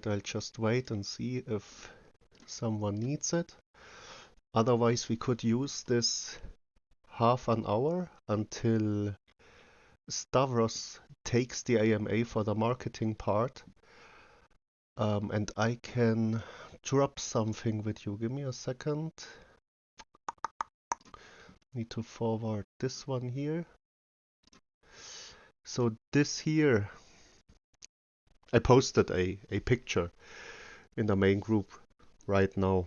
right, I'll just wait and see if someone needs it. Otherwise, we could use this half an hour until Stavros takes the AMA for the marketing part. And I can drop something with you. Give me a second. Need to forward this one here. So this here, I posted a picture in the main group right now.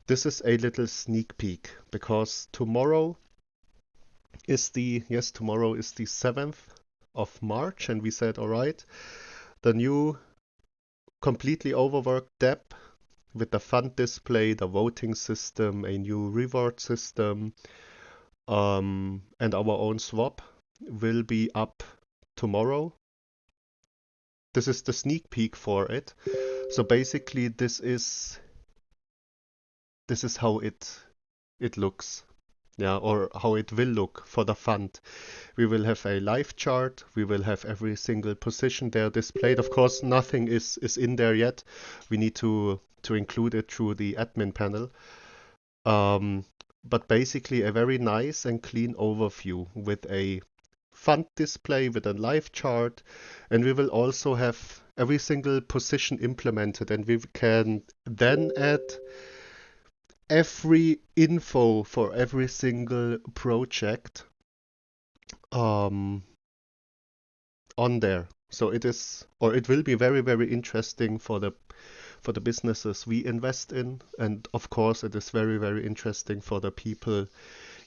This is a little sneak peek because tomorrow is the 7th of March, and we said, all right, the new completely overworked dApp with the fund display, the voting system, a new reward system, and our own swap will be up tomorrow. This is the sneak peek for it. So basically, this is how it looks. Yeah, or how it will look for the fund. We will have a live chart. We will have every single position there displayed. Of course, nothing is in there yet. We need to include it through the admin panel. But basically a very nice and clean overview with a fund display with a live chart, and we will also have every single position implemented, and we can then add every info for every single project on there. So it will be very, very interesting for the businesses we invest in, and of course it is very, very interesting for the people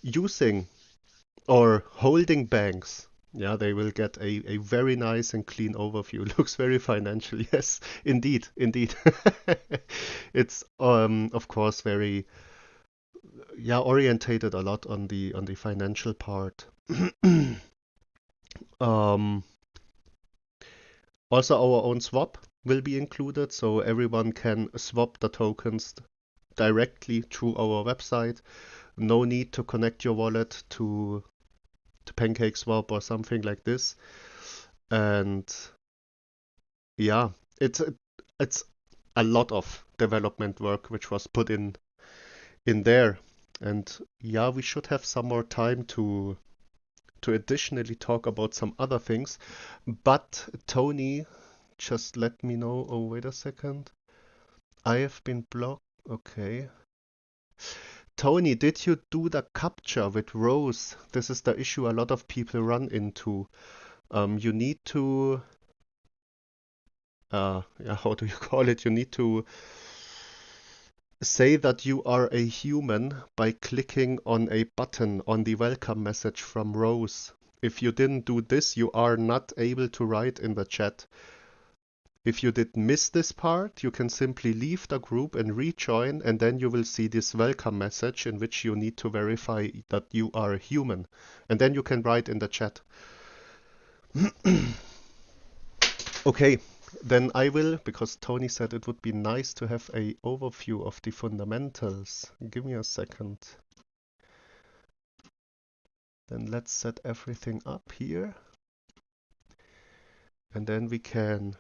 using or holding banks. Yeah, they will get a very nice and clean overview. Looks very financial. Yes, indeed, indeed. It's of course very orientated a lot on the financial part. Um, Also our own swap will be included, so everyone can swap the tokens directly through our website. No need to connect your wallet to PancakeSwap or something like this. And yeah, it's a lot of development work which was put in there. And yeah, we should have some more time to additionally talk about some other things. But Tony just let me know. Oh, wait a second. I have been blocked. Okay. Tony, did you do the captcha with Rose? This is the issue a lot of people run into. You need to, how do you call it? You need to say that you are a human by clicking on a button on the welcome message from Rose. If you didn't do this, you are not able to write in the chat. If you did miss this part, you can simply leave the group and rejoin, and then you will see this welcome message in which you need to verify that you are a human. And then you can write in the chat. Okay, then I will, because Tony said it would be nice to have an overview of the fundamentals. Give me a second. Then let's set everything up here. And then we can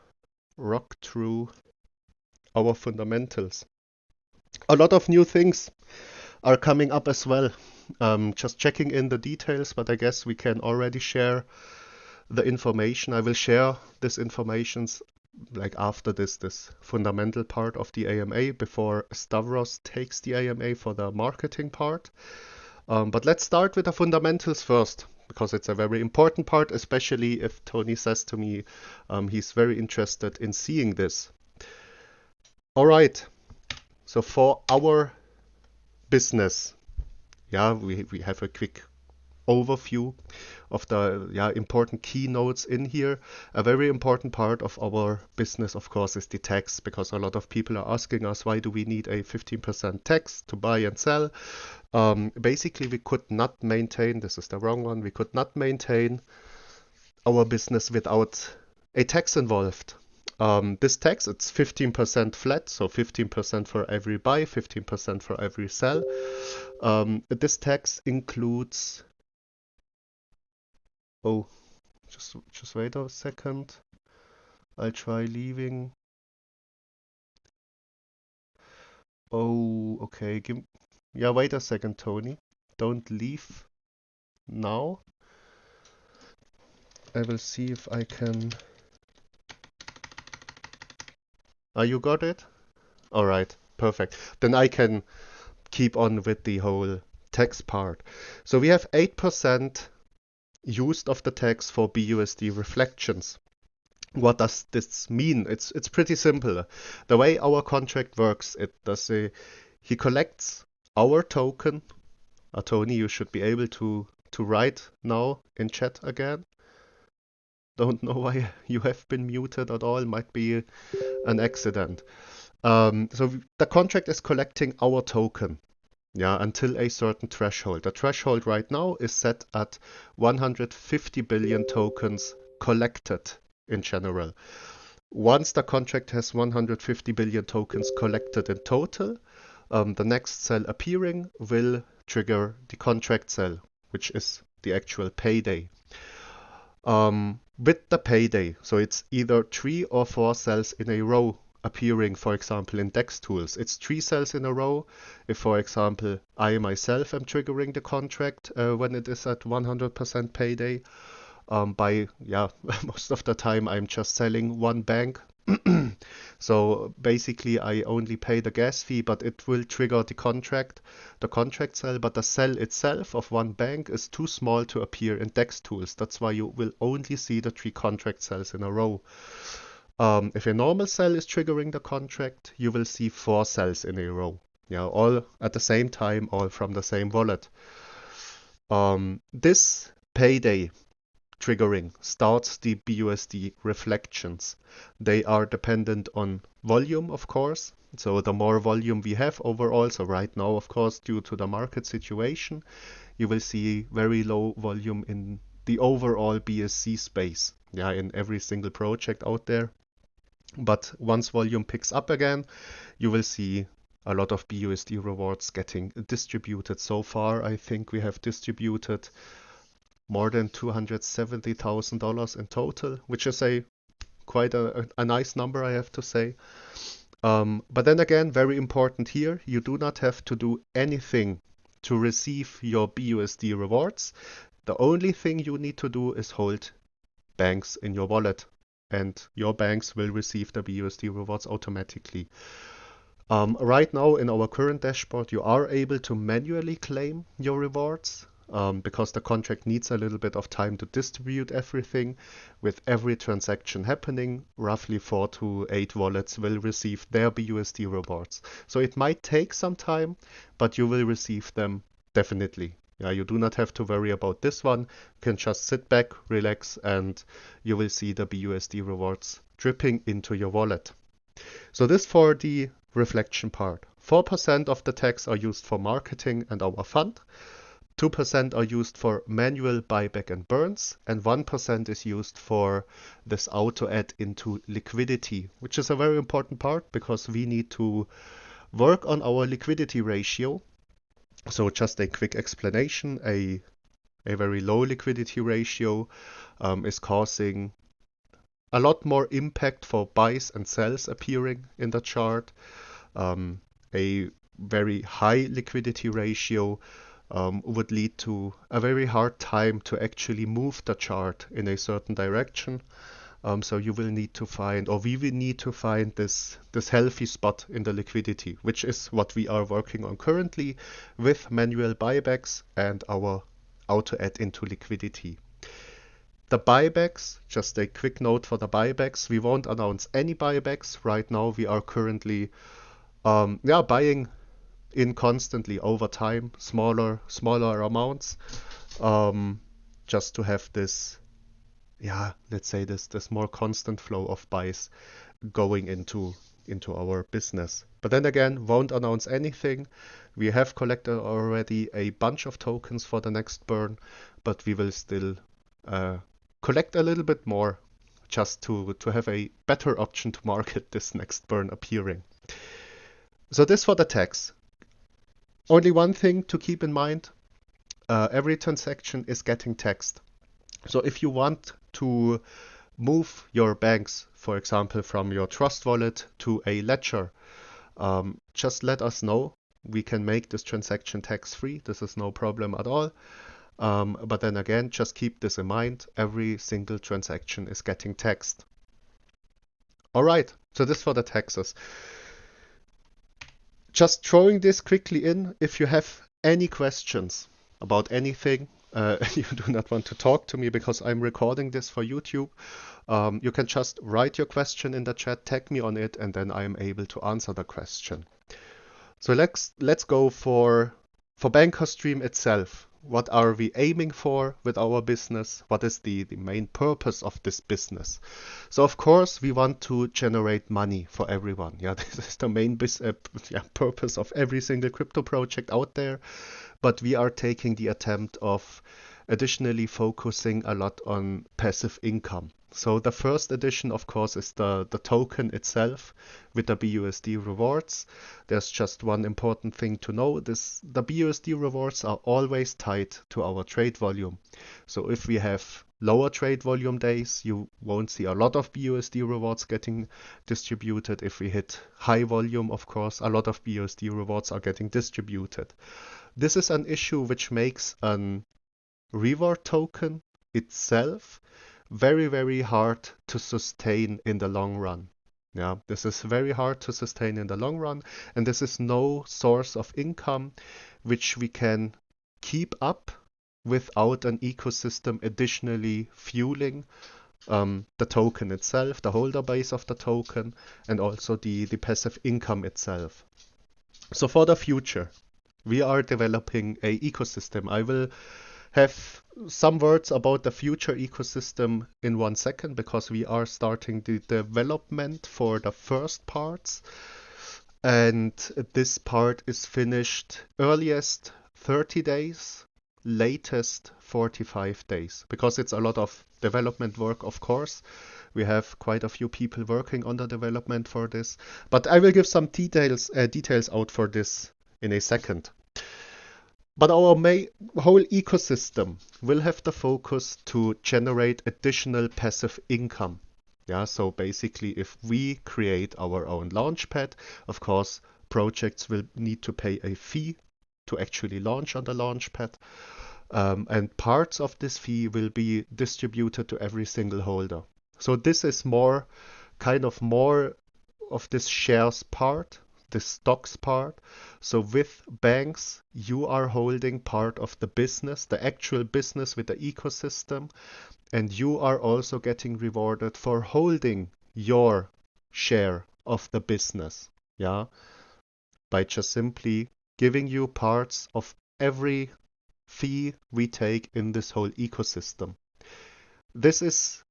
rock through our fundamentals. A lot of new things are coming up as well. Just checking in the details, but I guess we can already share the information. I will share this information like after this fundamental part of the AMA before Stavros takes the AMA for the marketing part. But let's start with the fundamentals first, because it's a very important part, especially if Tony says to me he's very interested in seeing this. All right, so for our business, we have a quick overview of the important keynotes in here. A very important part of our business, of course, is the tax, because a lot of people are asking us, why do we need a 15% tax to buy and sell? Basically, we could not maintain, this is the wrong one, we could not maintain our business without a tax involved. This tax, it's 15% flat, so 15% for every buy, 15% for every sell. This tax includes, oh, just wait a second. I'll try leaving Oh, okay. Yeah, wait a second, Tony. Don't leave now. I will see if I can. You got it? All right, perfect. Then I can keep on with the whole tax part. So we have 8% used of the tax for BUSD reflections. What does this mean? It's pretty simple. The way our contract works, he collects our token. Tony, you should be able to write now in chat again. Don't know why you have been muted at all. Might be an accident. So the contract is collecting our token, yeah, until a certain threshold. The threshold right now is set at 150 billion tokens collected in general. Once the contract has 150 billion tokens collected in total, the next cell appearing will trigger the contract cell, which is the actual payday. With the payday, so it's either 3 or 4 cells in a row appearing, for example, in Dextools. It's 3 cells in a row. If, for example, I myself am triggering the contract when it is at 100% payday, most of the time I'm just selling one bank. So basically I only pay the gas fee, but it will trigger the contract cell, but the cell itself of one bank is too small to appear in Dextools. That's why you will only see the 3 contract cells in a row. If a normal cell is triggering the contract, you will see 4 cells in a row. Yeah, all at the same time, all from the same wallet. This payday triggering starts the BUSD reflections. They are dependent on volume, of course. So the more volume we have overall, so right now, of course, due to the market situation, you will see very low volume in the overall BSC space, yeah, in every single project out there. But once volume picks up again, you will see a lot of BUSD rewards getting distributed. So far, I think we have distributed more than $270,000 in total, which is quite a nice number, I have to say. But then again, very important here, you do not have to do anything to receive your BUSD rewards. The only thing you need to do is hold banks in your wallet, and your banks will receive the BUSD rewards automatically. Right now in our current dashboard, you are able to manually claim your rewards. Because the contract needs a little bit of time to distribute everything. With every transaction happening, roughly 4 to 8 wallets will receive their BUSD rewards. So it might take some time, but you will receive them definitely. Yeah, you do not have to worry about this one. You can just sit back, relax, and you will see the BUSD rewards dripping into your wallet. So this for the reflection part. 4% of the tax are used for marketing and our fund. 2% are used for manual buyback and burns, and 1% is used for this auto add into liquidity, which is a very important part because we need to work on our liquidity ratio. So just a quick explanation, a very low liquidity ratio is causing a lot more impact for buys and sells appearing in the chart. A very high liquidity ratio would lead to a very hard time to actually move the chart in a certain direction. So you will need to find, or we will need to find this healthy spot in the liquidity, which is what we are working on currently with manual buybacks and our auto add into liquidity. The buybacks, just a quick note for the buybacks, we won't announce any buybacks. Right now we are currently buying in constantly over time, smaller amounts, just to have this, let's say this more constant flow of buys going into our business. But then again, won't announce anything. We have collected already a bunch of tokens for the next burn, but we will still collect a little bit more just to have a better option to market this next burn appearing. So this for the tax. Only one thing to keep in mind, every transaction is getting taxed. So if you want to move your banks, for example, from your Trust wallet to a ledger, just let us know. We can make this transaction tax-free. This is no problem at all. But then again, just keep this in mind. Every single transaction is getting taxed. All right, so this for the taxes. Just throwing this quickly in. If you have any questions about anything, you do not want to talk to me because I'm recording this for YouTube, you can just write your question in the chat, tag me on it, and then I'm able to answer the question. So let's go for BankersDream itself. What are we aiming for with our business? What is the main purpose of this business? So of course we want to generate money for everyone. Yeah, this is the main purpose of every single crypto project out there. But we are taking the attempt of additionally focusing a lot on passive income. So the first edition, of course, is the token itself with the BUSD rewards. There's just one important thing to know. The BUSD rewards are always tied to our trade volume. So if we have lower trade volume days, you won't see a lot of BUSD rewards getting distributed. If we hit high volume, of course, a lot of BUSD rewards are getting distributed. This is an issue which makes an reward token itself very, very hard to sustain in the long run. Yeah, this is very hard to sustain in the long run, and this is no source of income which we can keep up without an ecosystem additionally fueling the token itself, the holder base of the token, and also the passive income itself. So for the future, we are developing a ecosystem. I will have some words about the future ecosystem in 1 second, because we are starting the development for the first parts, and this part is finished earliest 30 days, latest 45 days, because it's a lot of development work, of course. We have quite a few people working on the development for this, but I will give some details out for this in a second. But our whole ecosystem will have the focus to generate additional passive income. Yeah, so basically, if we create our own launchpad, of course, projects will need to pay a fee to actually launch on the launchpad. And parts of this fee will be distributed to every single holder. So this is more of this shares part, the stocks part. So with banks, you are holding part of the business, the actual business with the ecosystem, and you are also getting rewarded for holding your share of the business, yeah, by just simply giving you parts of every fee we take in this whole ecosystem. This is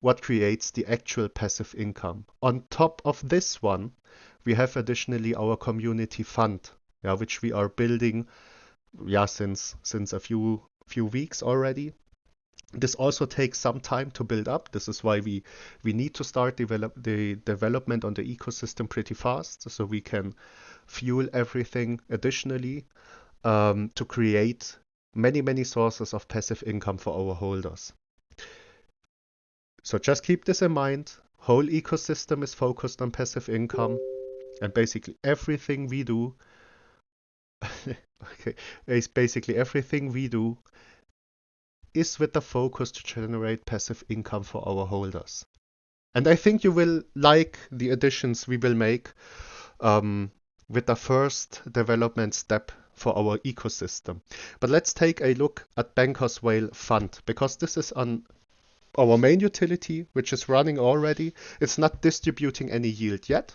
what creates the actual passive income. On top of this one, we have additionally our community fund, yeah, which we are building, yeah, since a few weeks already. This also takes some time to build up. This is why we need to start the development on the ecosystem pretty fast, so we can fuel everything additionally to create many sources of passive income for our holders. So just keep this in mind. Whole ecosystem is focused on passive income, and basically everything we do is with the focus to generate passive income for our holders. And I think you will like the additions we will make with the first development step for our ecosystem. But let's take a look at Bankers Whale Fund, because this is on our main utility, which is running already. It's not distributing any yield yet,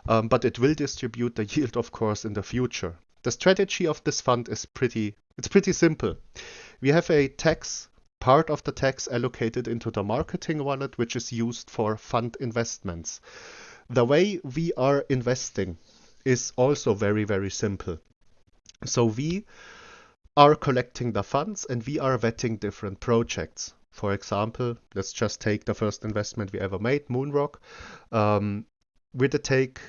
but it will distribute the yield, of course, in the future. The strategy of this fund is pretty simple. We have a part of the tax allocated into the marketing wallet, which is used for fund investments. The way we are investing is also very simple. So we are collecting the funds and we are vetting different projects. For example, let's just take the first investment we ever made, Moonrock. We did take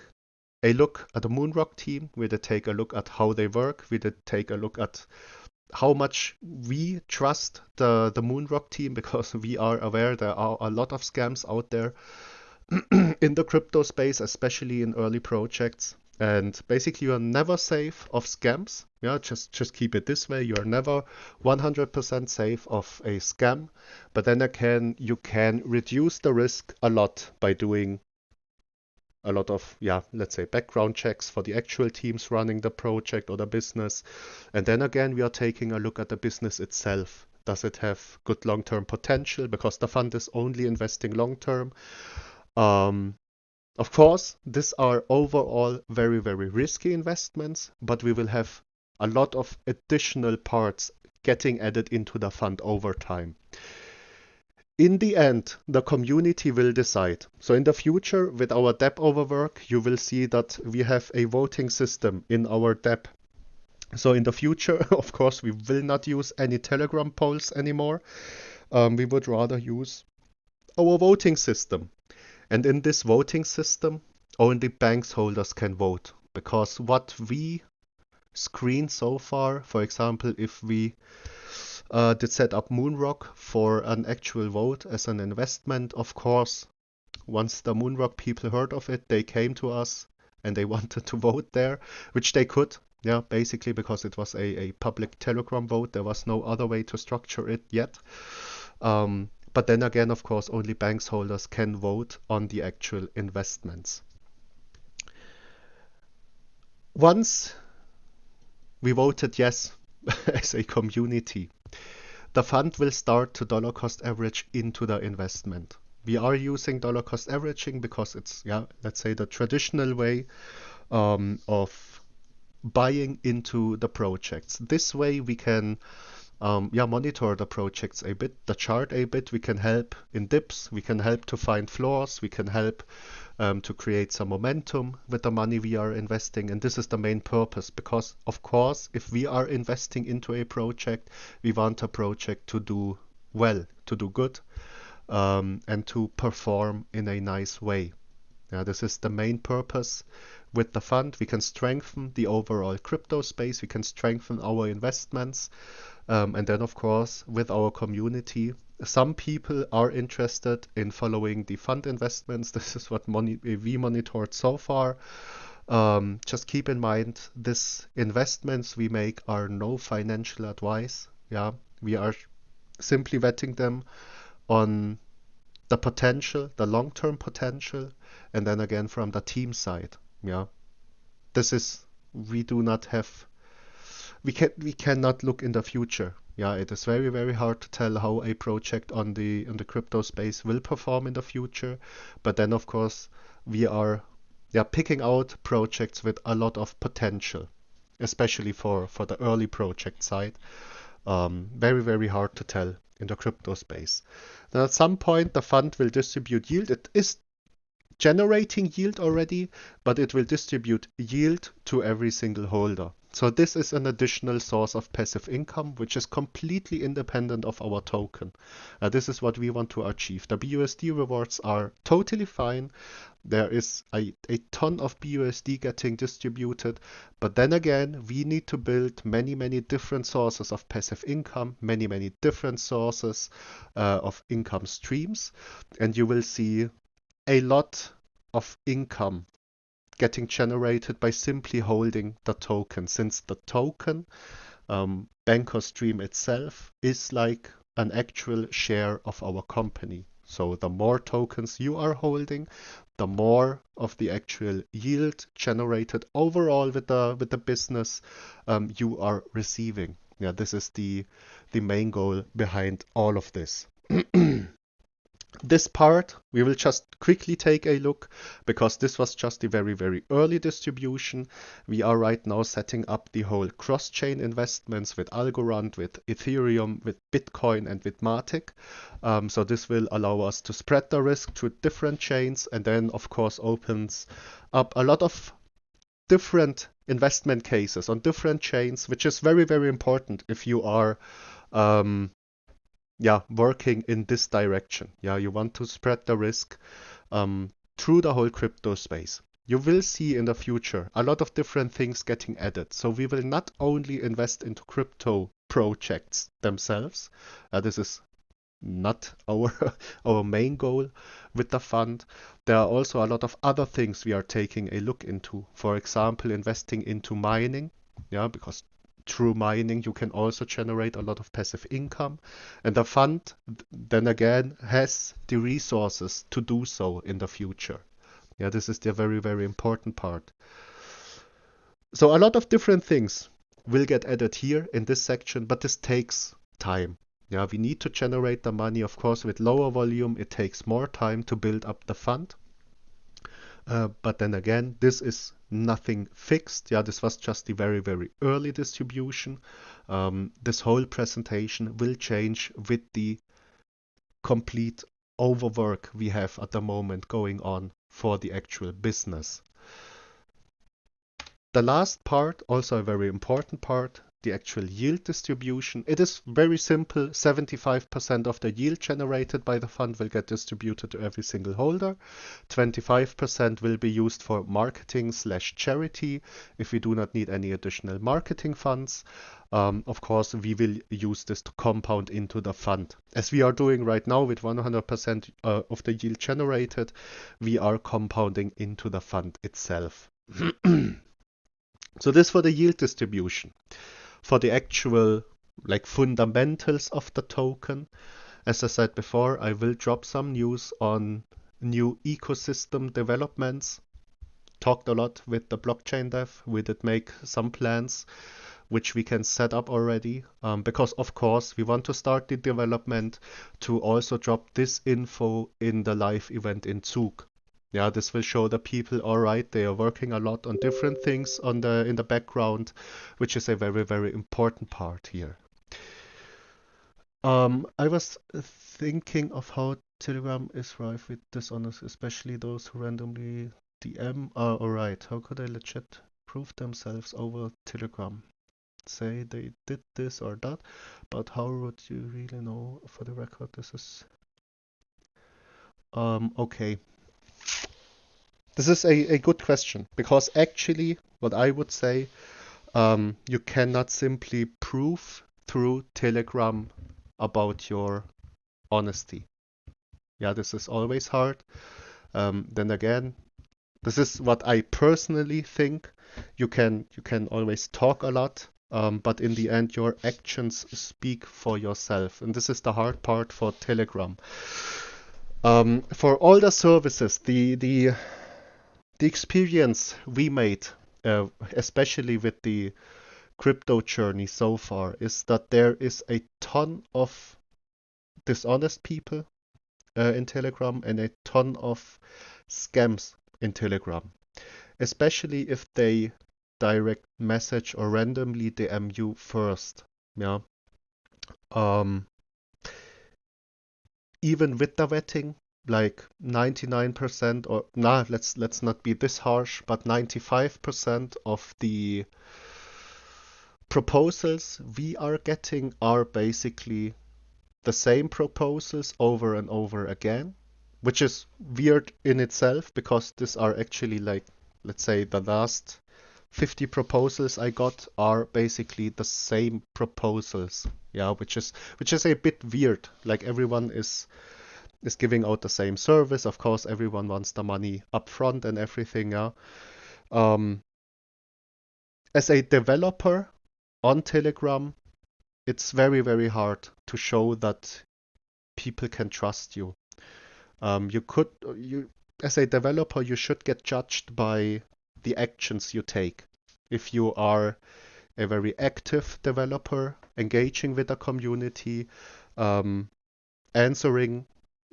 a look at the Moonrock team. We did take a look at how they work. We did take a look at how much we trust the Moonrock team, because we are aware there are a lot of scams out there in the crypto space, especially in early projects. And basically, you are never safe of scams. Yeah, just keep it this way. You are never 100% safe of a scam. But then again, you can reduce the risk a lot by doing a lot of, yeah, let's say background checks for the actual teams running the project or the business. And then again, we are taking a look at the business itself. Does it have good long-term potential? Because the fund is only investing long-term. Um, of course, these are overall very, very risky investments, but we will have a lot of additional parts getting added into the fund over time. In the end, the community will decide. So in the future, with our DEP overwork, you will see that we have a voting system in our DEP. So in the future, of course, we will not use any Telegram polls anymore. We would rather use our voting system. And in this voting system, only banks holders can vote. Because what we screen so far, for example, if we did set up Moonrock for an actual vote as an investment, of course, once the Moonrock people heard of it, they came to us and they wanted to vote there, which they could. Yeah, basically because it was a public Telegram vote. There was no other way to structure it yet. But then again, of course, only banks holders can vote on the actual investments. Once we voted yes as a community, the fund will start to dollar cost average into the investment. We are using dollar cost averaging because it's, yeah, let's say the traditional way of buying into the projects. This way we can monitor the projects a bit, the chart a bit. We can help in dips, we can help to find floors, we can help to create some momentum with the money we are investing. And this is the main purpose because, of course, if we are investing into a project, we want a project to do well, to do good, and to perform in a nice way. Yeah, this is the main purpose with the fund. We can strengthen the overall crypto space, we can strengthen our investments, and then, of course, with our community, some people are interested in following the fund investments. This is what we monitored so far. Just keep in mind, these investments we make are no financial advice. Yeah, we are simply vetting them on the potential, the long-term potential, and then again from the team side. Yeah, this is, we do not have, we cannot look in the future. Yeah, it is very, very hard to tell how a project on the crypto space will perform in the future. But then, of course, we are picking out projects with a lot of potential, especially for the early project side. Very, very hard to tell in the crypto space. Then at some point, the fund will distribute yield. It is generating yield already, but it will distribute yield to every single holder. So this is an additional source of passive income, which is completely independent of our token. This is what we want to achieve. The BUSD rewards are totally fine. There is a ton of BUSD getting distributed, but then again, we need to build many, many different sources of passive income, many, many different sources of income streams, and you will see a lot of income getting generated by simply holding the token, since the token, BankersDream itself, is like an actual share of our company. So the more tokens you are holding, the more of the actual yield generated overall with the business you are receiving. Yeah, this is the main goal behind all of this. This part we will just quickly take a look because this was just the very, very early distribution. We are right now setting up the whole cross-chain investments with Algorand, with Ethereum, with Bitcoin, and with Matic. So this will allow us to spread the risk to different chains, and then of course opens up a lot of different investment cases on different chains, which is very, very important if you are working in this direction. Yeah, you want to spread the risk through the whole crypto space. You will see in the future a lot of different things getting added. So we will not only invest into crypto projects themselves. This is not our our main goal with the fund. There are also a lot of other things we are taking a look into. For example, investing into mining, yeah, because through mining you can also generate a lot of passive income, and the fund then again has the resources to do so in the future. Yeah, this is the very, very important part. So a lot of different things will get added here in this section, but this takes time. Yeah, we need to generate the money. Of course, with lower volume, it takes more time to build up the fund. But then again, this is nothing fixed. Yeah, this was just the very, very early distribution. This whole presentation will change with the complete overwork we have at the moment going on for the actual business. The last part, also a very important part, the actual yield distribution. It is very simple. 75% of the yield generated by the fund will get distributed to every single holder. 25% will be used for marketing/charity if we do not need any additional marketing funds. Of course, we will use this to compound into the fund. As we are doing right now with 100% of the yield generated, we are compounding into the fund itself. So this for the yield distribution. For the actual like fundamentals of the token, as I said before, I will drop some news on new ecosystem developments. Talked a lot with the blockchain dev. We did make some plans which we can set up already, because of course we want to start the development to also drop this info in the live event in Zug. Yeah, this will show the people, all right, they are working a lot on different things in the background, which is a very, very important part here. I was thinking of how Telegram is rife with dishonest, especially those who randomly DM. All right, how could I legit prove themselves over Telegram? Say they did this or that, but how would you really know? For the record, this is okay. This is a good question, because actually what I would say, you cannot simply prove through Telegram about your honesty. Yeah, this is always hard. Then again, this is what I personally think. You can always talk a lot, but in the end your actions speak for yourself, and this is the hard part for Telegram. For all the services, the experience we made, especially with the crypto journey so far, is that there is a ton of dishonest people in Telegram and a ton of scams in Telegram, especially if they direct message or randomly DM you first. Yeah. Even with the vetting, like 99% or let's not be this harsh, but 95% of the proposals we are getting are basically the same proposals over and over again, which is weird in itself, because these are actually, like, let's say the last 50 proposals I got are basically the same proposals. Yeah, which is a bit weird. Like, everyone is giving out the same service. Of course, everyone wants the money up front and everything. Yeah. As a developer on Telegram, it's very, very hard to show that people can trust you. As a developer, you should get judged by the actions you take. If you are a very active developer, engaging with the community, answering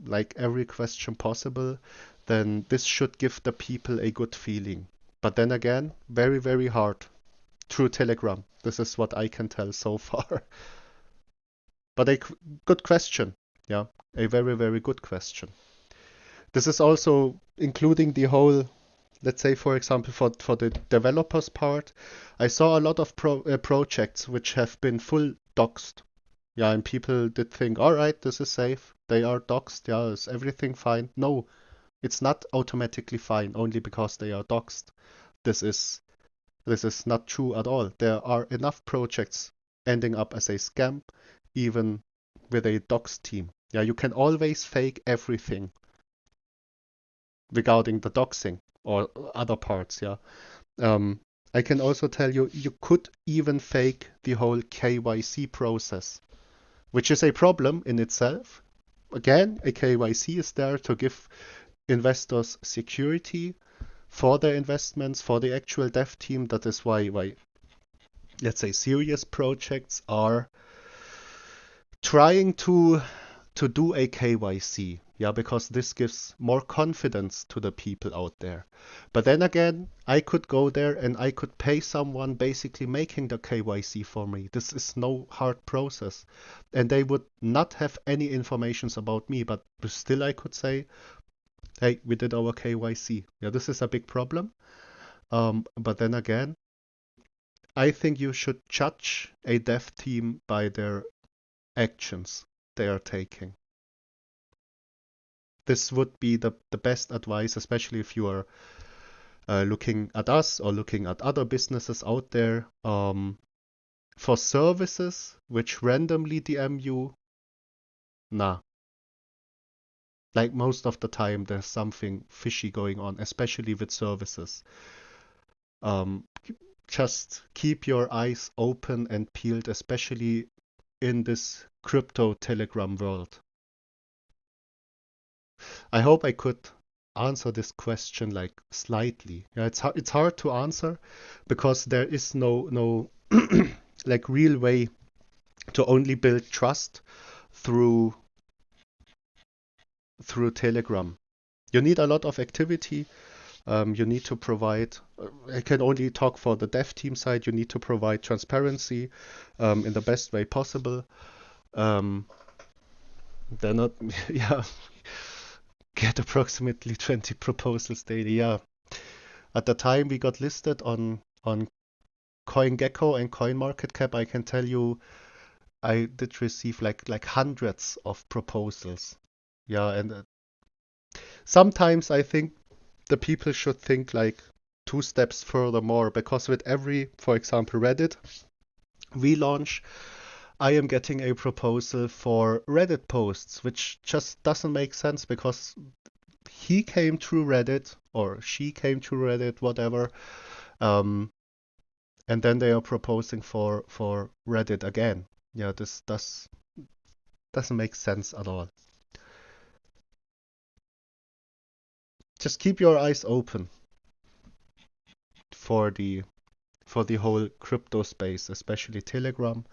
like every question possible, then this should give the people a good feeling. But then again, very, very hard through Telegram. This is what I can tell so far. But a good question. Yeah, a very, very good question. This is also including the whole, let's say, for example, for the developers part, I saw a lot of projects which have been full doxed. Yeah, and people did think, all right, this is safe. They are doxed. Yeah, is everything fine? No, it's not automatically fine only because they are doxed. This is not true at all. There are enough projects ending up as a scam, even with a doxed team. Yeah, you can always fake everything regarding the doxing or other parts. Yeah. Um, I can also tell you, you could even fake the whole KYC process, which is a problem in itself. Again, a KYC is there to give investors security for their investments, for the actual dev team. That is why let's say serious projects are trying to do a KYC, yeah, because this gives more confidence to the people out there. But then again, I could go there and I could pay someone basically making the KYC for me. This is no hard process. And they would not have any informations about me, but still I could say, hey, we did our KYC. Yeah, this is a big problem. But then again, I think you should judge a dev team by their actions they are taking. This would be the best advice, especially if you are looking at us or looking at other businesses out there. For services which randomly DM you, nah. Like most of the time, there's something fishy going on, especially with services. Um, just keep your eyes open and peeled, especially in this crypto Telegram world. I hope I could answer this question like slightly. Yeah, it's hard to answer because there is no like real way to only build trust through Telegram. You need a lot of activity. You need to provide. I can only talk for the dev team side. You need to provide transparency in the best way possible. Um, they're not. Yeah, get approximately 20 proposals daily. Yeah. At the time we got listed on Coingecko and CoinMarketCap, I can tell you I did receive like hundreds of proposals. Yeah, and sometimes I think the people should think like two steps furthermore because with every, for example, Reddit relaunch, I am getting a proposal for Reddit posts, which just doesn't make sense because he came through Reddit or she came through Reddit, whatever. Um, and then they are proposing for Reddit again. Yeah, this doesn't make sense at all. Just keep your eyes open for the whole crypto space, especially Telegram.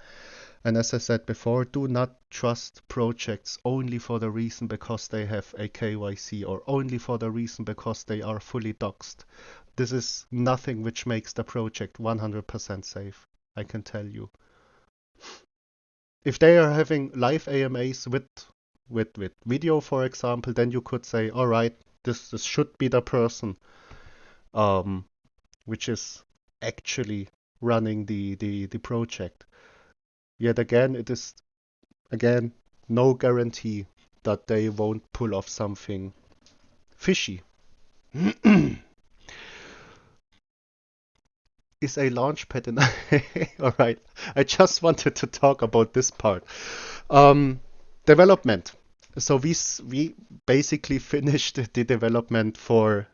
And as I said before, do not trust projects only for the reason because they have a KYC or only for the reason because they are fully doxed. This is nothing which makes the project 100% safe, I can tell you. If they are having live AMAs with video, for example, then you could say, all right, this should be the person um, which is actually running the project. Yet again, it is again no guarantee that they won't pull off something fishy. Is a launchpad in all right. I just wanted to talk about this part. Um, Development. So we basically finished the development for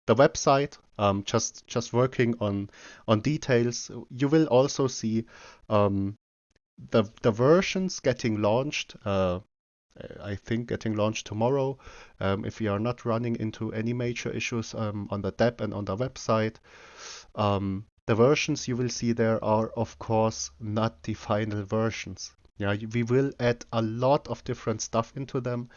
the website. Just working on details. You will also see um, the versions getting launched. I think getting launched tomorrow. If we are not running into any major issues on the dev and on the website. The versions you will see there are, of course, not the final versions. Yeah, we will add a lot of different stuff into them.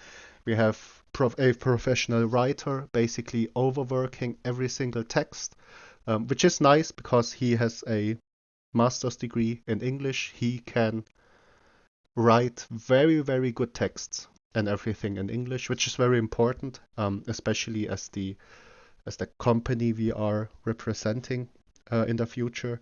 We have a professional writer basically overworking every single text, which is nice because he has a master's degree in English. He can write very, very good texts and everything in English, which is very important, especially as the company we are representing in the future.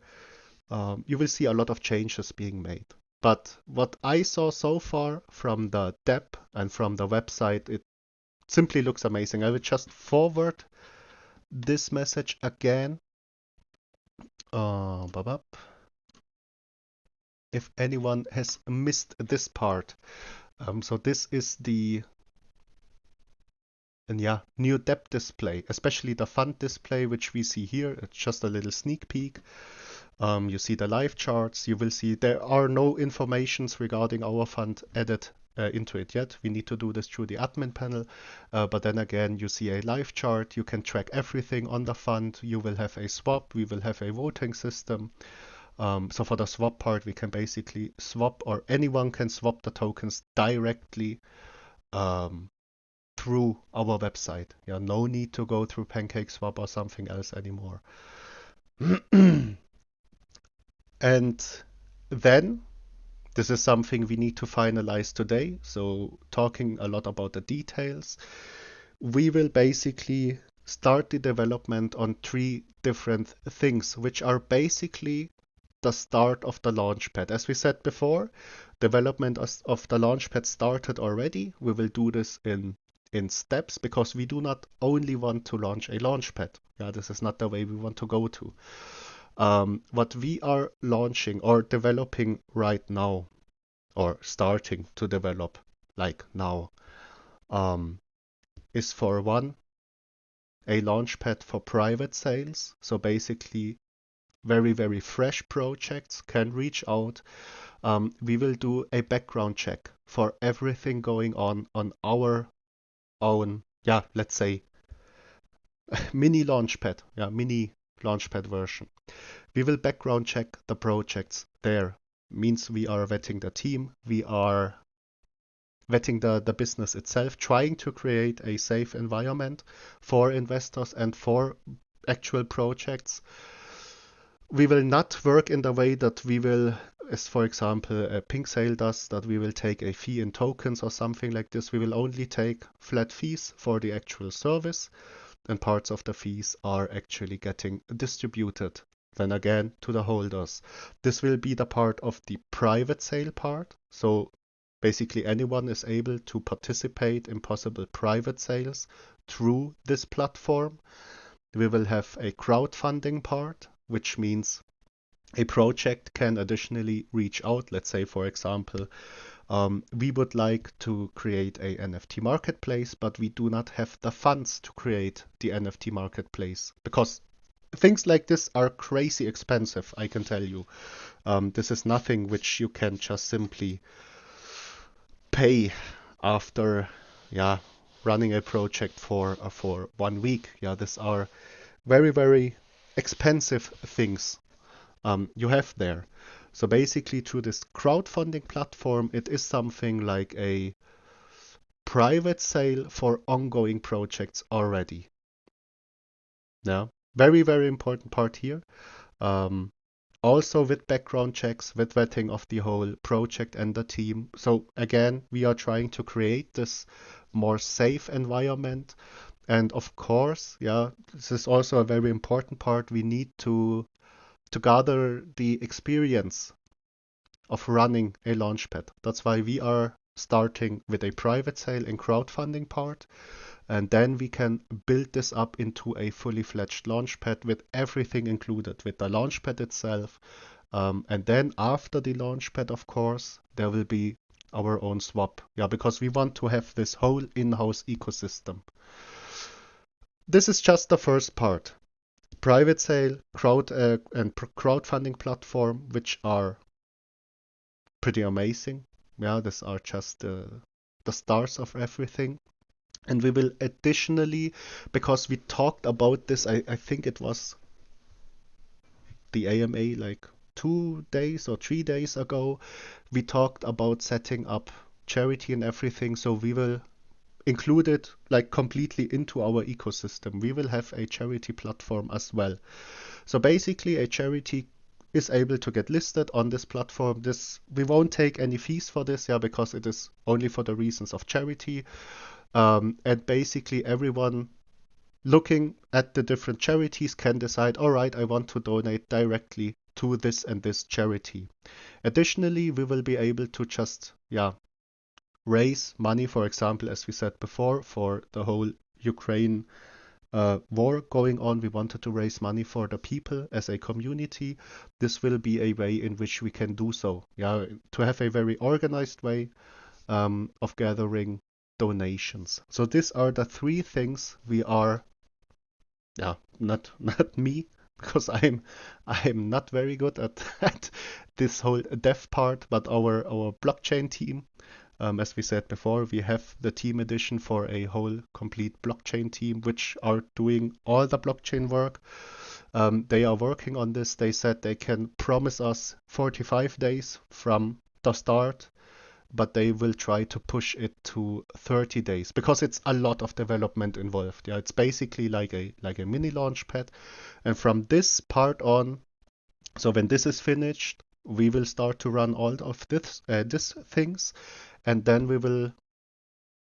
You will see a lot of changes being made. But what I saw so far from the dep and from the website, it simply looks amazing. I will just forward this message again. Bop. If anyone has missed this part. So this is the new debt display, especially the fund display, which we see here. It's just a little sneak peek. You see the live charts. You will see there are no informations regarding our fund added into it yet. We need to do this through the admin panel. But then again, you see a live chart. You can track everything on the fund. You will have a swap. We will have a voting system. So for the swap part, we can basically swap, or anyone can swap the tokens directly through our website. Yeah, no need to go through PancakeSwap or something else anymore. And then this is something we need to finalize today. So talking a lot about the details, we will basically start the development on 3 different things, which are basically the start of the launchpad. As we said before, development of the launchpad started already. We will do this in steps because we do not only want to launch a launchpad. Yeah, this is not the way we want to go to. What we are launching or developing right now, or starting to develop like now, is for one, a launchpad for private sales. So basically, very, very fresh projects can reach out. We will do a background check for everything going on our own, let's say, mini launchpad version. We will background check the projects there. Means we are vetting the team, we are vetting the business itself, trying to create a safe environment for investors and for actual projects. We will not work in the way that we will, as for example, Pink Sale does, that we will take a fee in tokens or something like this. We will only take flat fees for the actual service, and parts of the fees are actually getting distributed then again to the holders. This will be the part of the private sale part. So basically anyone is able to participate in possible private sales through this platform. We will have a crowdfunding part, which means a project can additionally reach out. Let's say, for example, we would like to create a NFT marketplace, but we do not have the funds to create the NFT marketplace because things like this are crazy expensive, I can tell you. This is nothing which you can just simply pay after running a project for 1 week. These are very, very expensive things you have there. So basically, through this crowdfunding platform, it is something like a private sale for ongoing projects already. Yeah, very, very important part here. Also with background checks, with vetting of the whole project and the team. So again, we are trying to create this more safe environment. And of course, this is also a very important part. We need to gather the experience of running a launchpad. That's why we are starting with a private sale and crowdfunding part. And then we can build this up into a fully fledged launchpad with everything included, with the launchpad itself. And then after the launchpad, of course, there will be our own swap. Because we want to have this whole in-house ecosystem. This is just the first part. Private sale, crowdfunding platform, which are pretty amazing. These are just the stars of everything. And we will additionally, because we talked about this, I think it was the AMA like 2 days or 3 days ago, we talked about setting up charity and everything. So we will include it like completely into our ecosystem. We will have a charity platform as well. So basically a charity is able to get listed on this platform. We won't take any fees for this, because it is only for the reasons of charity. And basically everyone looking at the different charities can decide, all right, I want to donate directly to this and this charity. Additionally, we will be able to just, raise money, for example, as we said before, for the whole Ukraine war going on. We wanted to raise money for the people as a community. This will be a way in which we can do so. To have a very organized way of gathering donations. So these are the three things we are, yeah, not me, because I'm not very good at this whole dev part, but our blockchain team. As we said before, we have the team edition for a whole complete blockchain team, which are doing all the blockchain work. They are working on this. They said they can promise us 45 days from the start, but they will try to push it to 30 days because it's a lot of development involved. Yeah, it's basically like a mini launch pad. And from this part on, so when this is finished, we will start to run all of this things, and then we will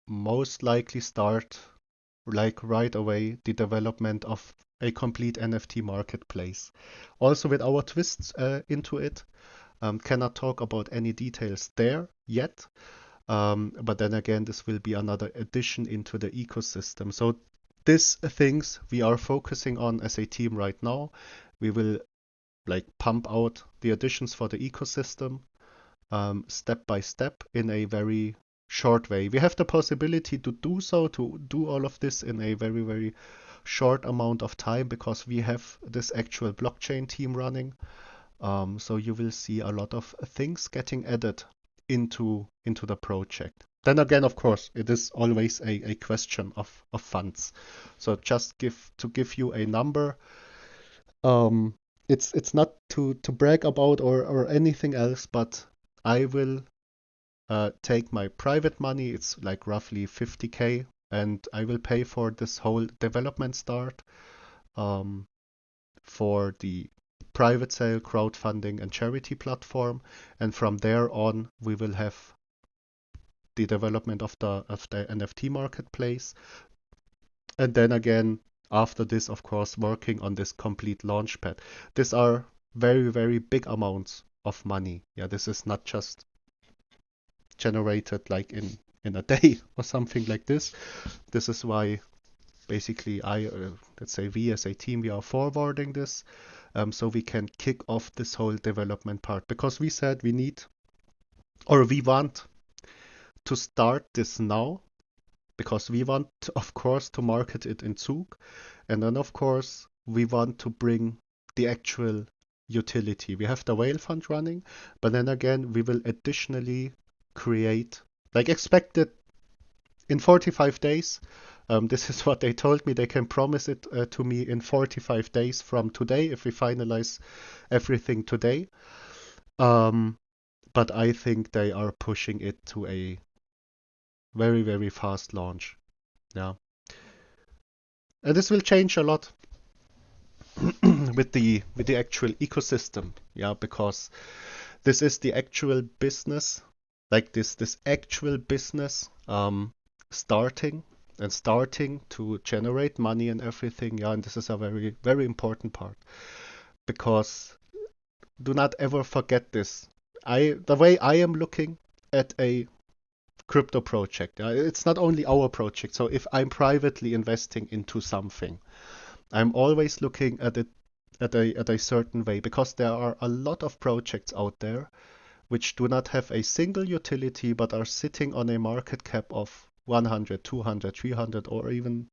most likely start like right away the development of a complete NFT marketplace. Also with our twists into it. Cannot talk about any details there yet. But then again, this will be another addition into the ecosystem. So these things we are focusing on as a team right now. We will like pump out the additions for the ecosystem step by step in a very short way. We have the possibility to do so, to do all of this in a very, very short amount of time because we have this actual blockchain team running. So you will see a lot of things getting added into the project. Then again, of course, it is always a question of funds. So just to give you a number, it's not to brag about or anything else, but I will take my private money. It's like roughly 50K, and I will pay for this whole development start for the private sale, crowdfunding, and charity platform. And from there on, we will have the development of the NFT marketplace. And then again, after this, of course, working on this complete launchpad. These are very, very big amounts of money. Yeah, this is not just generated like in a day or something like this. This is why basically let's say we as a team, we are forwarding this so we can kick off this whole development part because we said we need or we want to start this now because we want, of course, to market it in Zug, and then of course we want to bring the actual utility. We have the whale fund running, but then again we will additionally create, like expected in 45 days. This is what they told me. They can promise it to me in 45 days from today if we finalize everything today. But I think they are pushing it to a very, very fast launch. Yeah. And this will change a lot with the actual ecosystem. Yeah, because this is the actual business, like this actual business starting to generate money and everything. Yeah, and this is a very, very important part because do not ever forget this. The way I am looking at a crypto project, it's not only our project. So if I'm privately investing into something, I'm always looking at it at a certain way because there are a lot of projects out there which do not have a single utility but are sitting on a market cap of 100, 200, 300, or even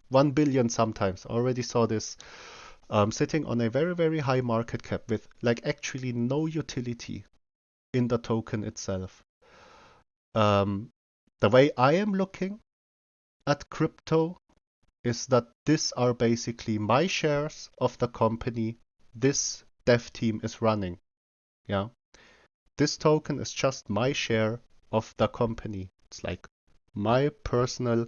1 billion sometimes. I already saw this sitting on a very, very high market cap with like actually no utility in the token itself. The way I am looking at crypto is that these are basically my shares of the company this dev team is running. Yeah. This token is just my share of the company. It's like my personal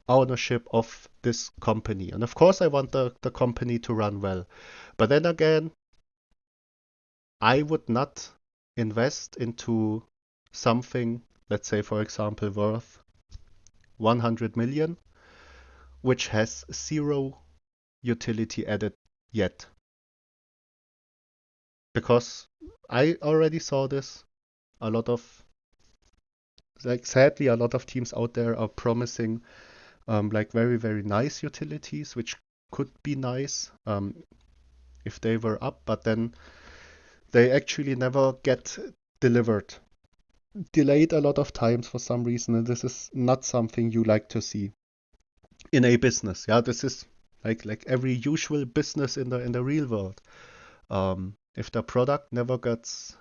ownership of this company. And of course, I want the company to run well. But then again, I would not invest into something, let's say, for example, worth 100 million, which has zero utility added yet. Because I already saw this. A lot of, like, sadly, a lot of teams out there are promising like very, very nice utilities, which could be nice if they were up, but then they actually never get delivered. delayed a lot of times for some reason, and this is not something you like to see in a business. Yeah, this is like every usual business in the real world. If the product never gets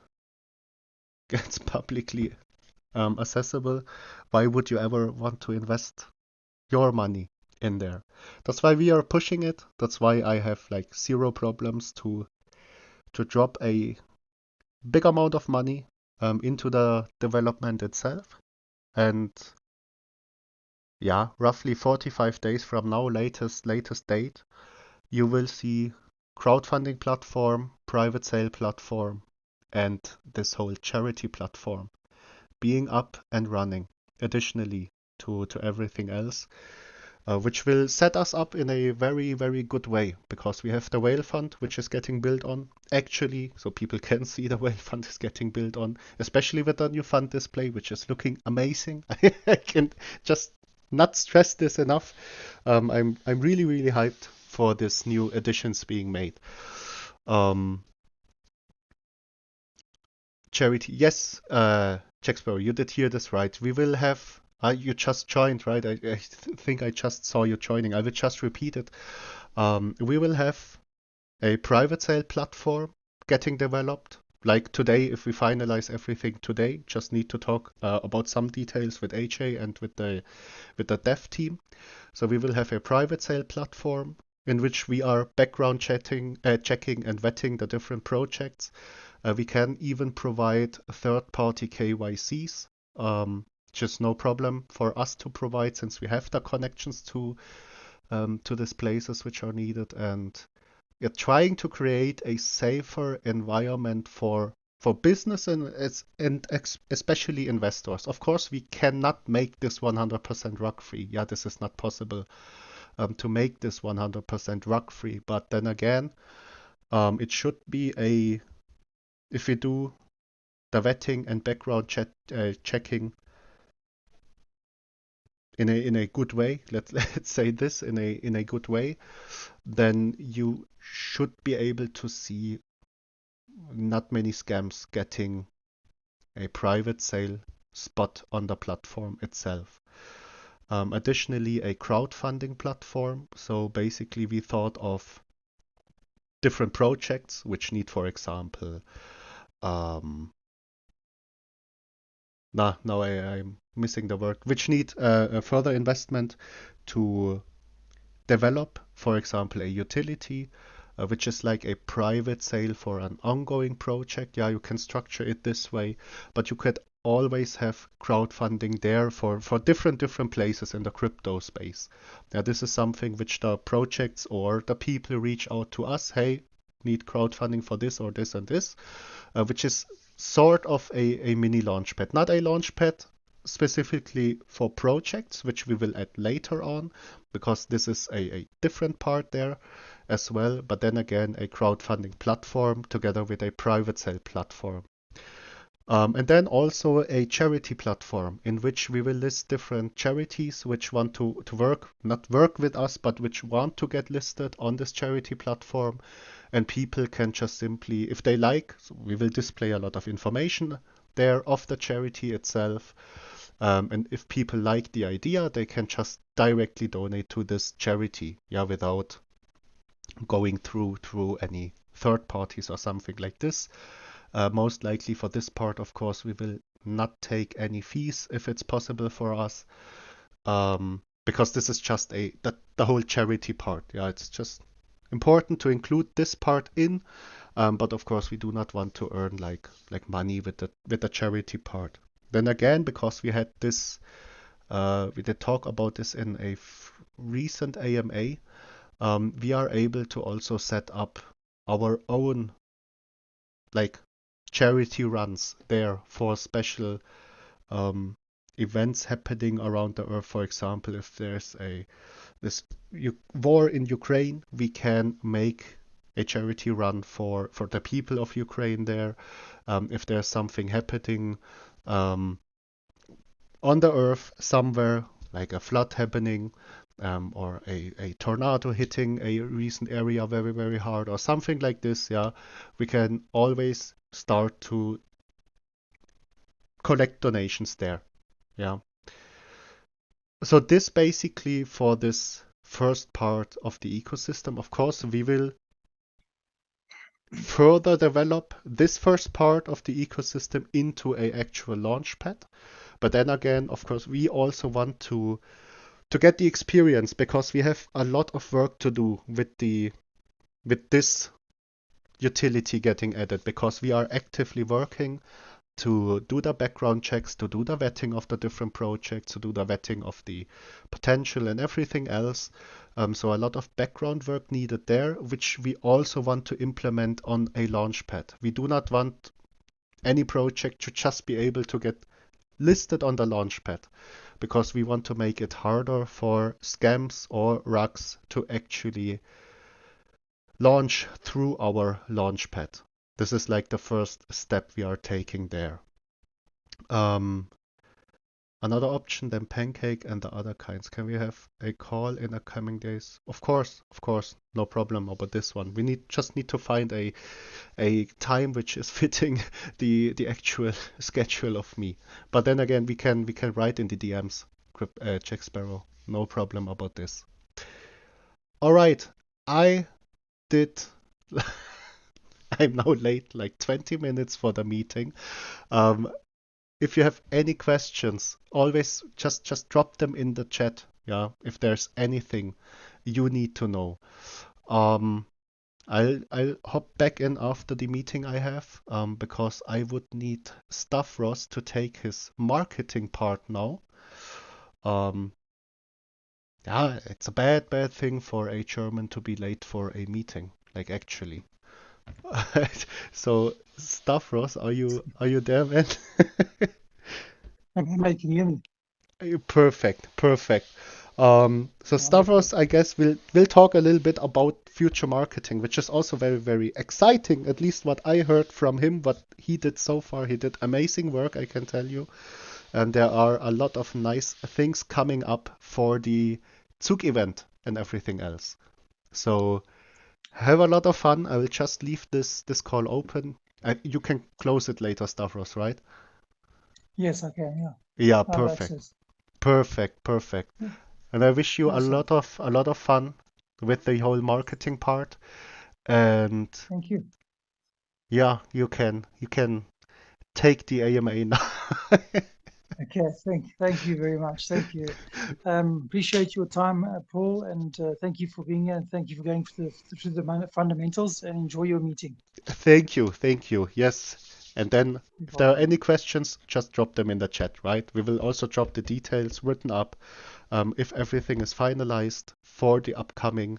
publicly accessible, why would you ever want to invest your money in there? That's why we are pushing it. That's why I have like zero problems to drop a big amount of money into the development itself. And yeah, roughly 45 days from now, latest date, you will see crowdfunding platform, private sale platform, and this whole charity platform being up and running. Additionally to everything else, which will set us up in a very, very good way because we have the whale fund, which is getting built on actually, so people can see the whale fund is getting built on, especially with the new fund display, which is looking amazing. I can just not stress this enough. I'm really, really hyped for this new additions being made. Charity, yes, Jack Sparrow, you did hear this right. We will have. You just joined, right? I think I just saw you joining. I will just repeat it. We will have a private sale platform getting developed. Like today, if we finalize everything today, just need to talk about some details with AJ and with the dev team. So we will have a private sale platform in which we are background checking and vetting the different projects. We can even provide third-party KYCs, just no problem for us to provide since we have the connections to these places which are needed, and we're trying to create a safer environment for business and especially investors. Of course, we cannot make this 100% rug-free. Yeah, this is not possible to make this 100% rug-free. But then again, it should be if we do the vetting and background checking in a good way, let's say this in a good way, then you should be able to see not many scams getting a private sale spot on the platform itself. Additionally, a crowdfunding platform. So basically, we thought of different projects which need, for example, now I'm missing the word, which need a further investment to develop, for example, a utility, which is like a private sale for an ongoing project. Yeah, you can structure it this way, but you could always have crowdfunding there for different places in the crypto space. Now, this is something which the projects or the people reach out to us, hey, need crowdfunding for this or this and this, which is sort of a mini launchpad. Not a launchpad specifically for projects, which we will add later on, because this is a different part there as well. But then again, a crowdfunding platform together with a private sale platform. And then also a charity platform in which we will list different charities which want to not work with us, but which want to get listed on this charity platform. And people can just simply, if they like, so we will display a lot of information there of the charity itself. And if people like the idea, they can just directly donate to this charity, yeah, without going through any third parties or something like this. Most likely for this part, of course, we will not take any fees if it's possible for us, because this is just the whole charity part. Yeah, it's just important to include this part in, but of course we do not want to earn like money with the charity part. Then again, because we had this, we did talk about this in a recent AMA, we are able to also set up our own like charity runs there for special events happening around the earth. For example, if there's this war in Ukraine, we can make a charity run for the people of Ukraine there. If there's something happening on the earth somewhere, like a flood happening, or a tornado hitting a recent area very, very hard, or something like this, yeah, we can always start to collect donations there. Yeah. So this basically for this first part of the ecosystem. Of course, we will further develop this first part of the ecosystem into a actual launch pad. But then again, of course, we also want to get the experience, because we have a lot of work to do with this utility getting added, because we are actively working to do the background checks, to do the vetting of the different projects, to do the vetting of the potential and everything else. So a lot of background work needed there, which we also want to implement on a launchpad. We do not want any project to just be able to get listed on the launchpad, because we want to make it harder for scams or rugs to actually launch through our launchpad. This is like the first step we are taking there. Another option than Pancake and the other kinds. Can we have a call in the coming days? Of course, no problem about this one. We just need to find a time which is fitting the actual schedule of me. But then again, we can write in the DMs, Jack Sparrow. No problem about this. All right, I did. I'm now late, like 20 minutes for the meeting. If you have any questions, always just drop them in the chat. Yeah, if there's anything you need to know. I'll hop back in after the meeting I have, because I would need Stavros to take his marketing part now. Yeah, it's a bad thing for a German to be late for a meeting, like actually. So Stavros, are you there, man? Okay, mate, can you hear me? Perfect. So Stavros, I guess we'll talk a little bit about future marketing, which is also very, very exciting. At least what I heard from him, what he did so far, he did amazing work, I can tell you. And there are a lot of nice things coming up for the Zug event and everything else. So have a lot of fun. I will just leave this call open. You can close it later, Stavros, right? Yes, I can. Yeah, Yeah, I have perfect. access. Perfect. Yeah, And I wish you awesome. a lot of fun with the whole marketing part. And Thank you. yeah, you can take the AMA now. Okay, thank you very much. Thank you. Appreciate your time, Paul, and thank you for being here, and thank you for going through the fundamentals, and enjoy your meeting. Thank you. Yes. And then You're if there are welcome. any questions, just drop them in the chat, right? We will also drop the details written up, if everything is finalized for the upcoming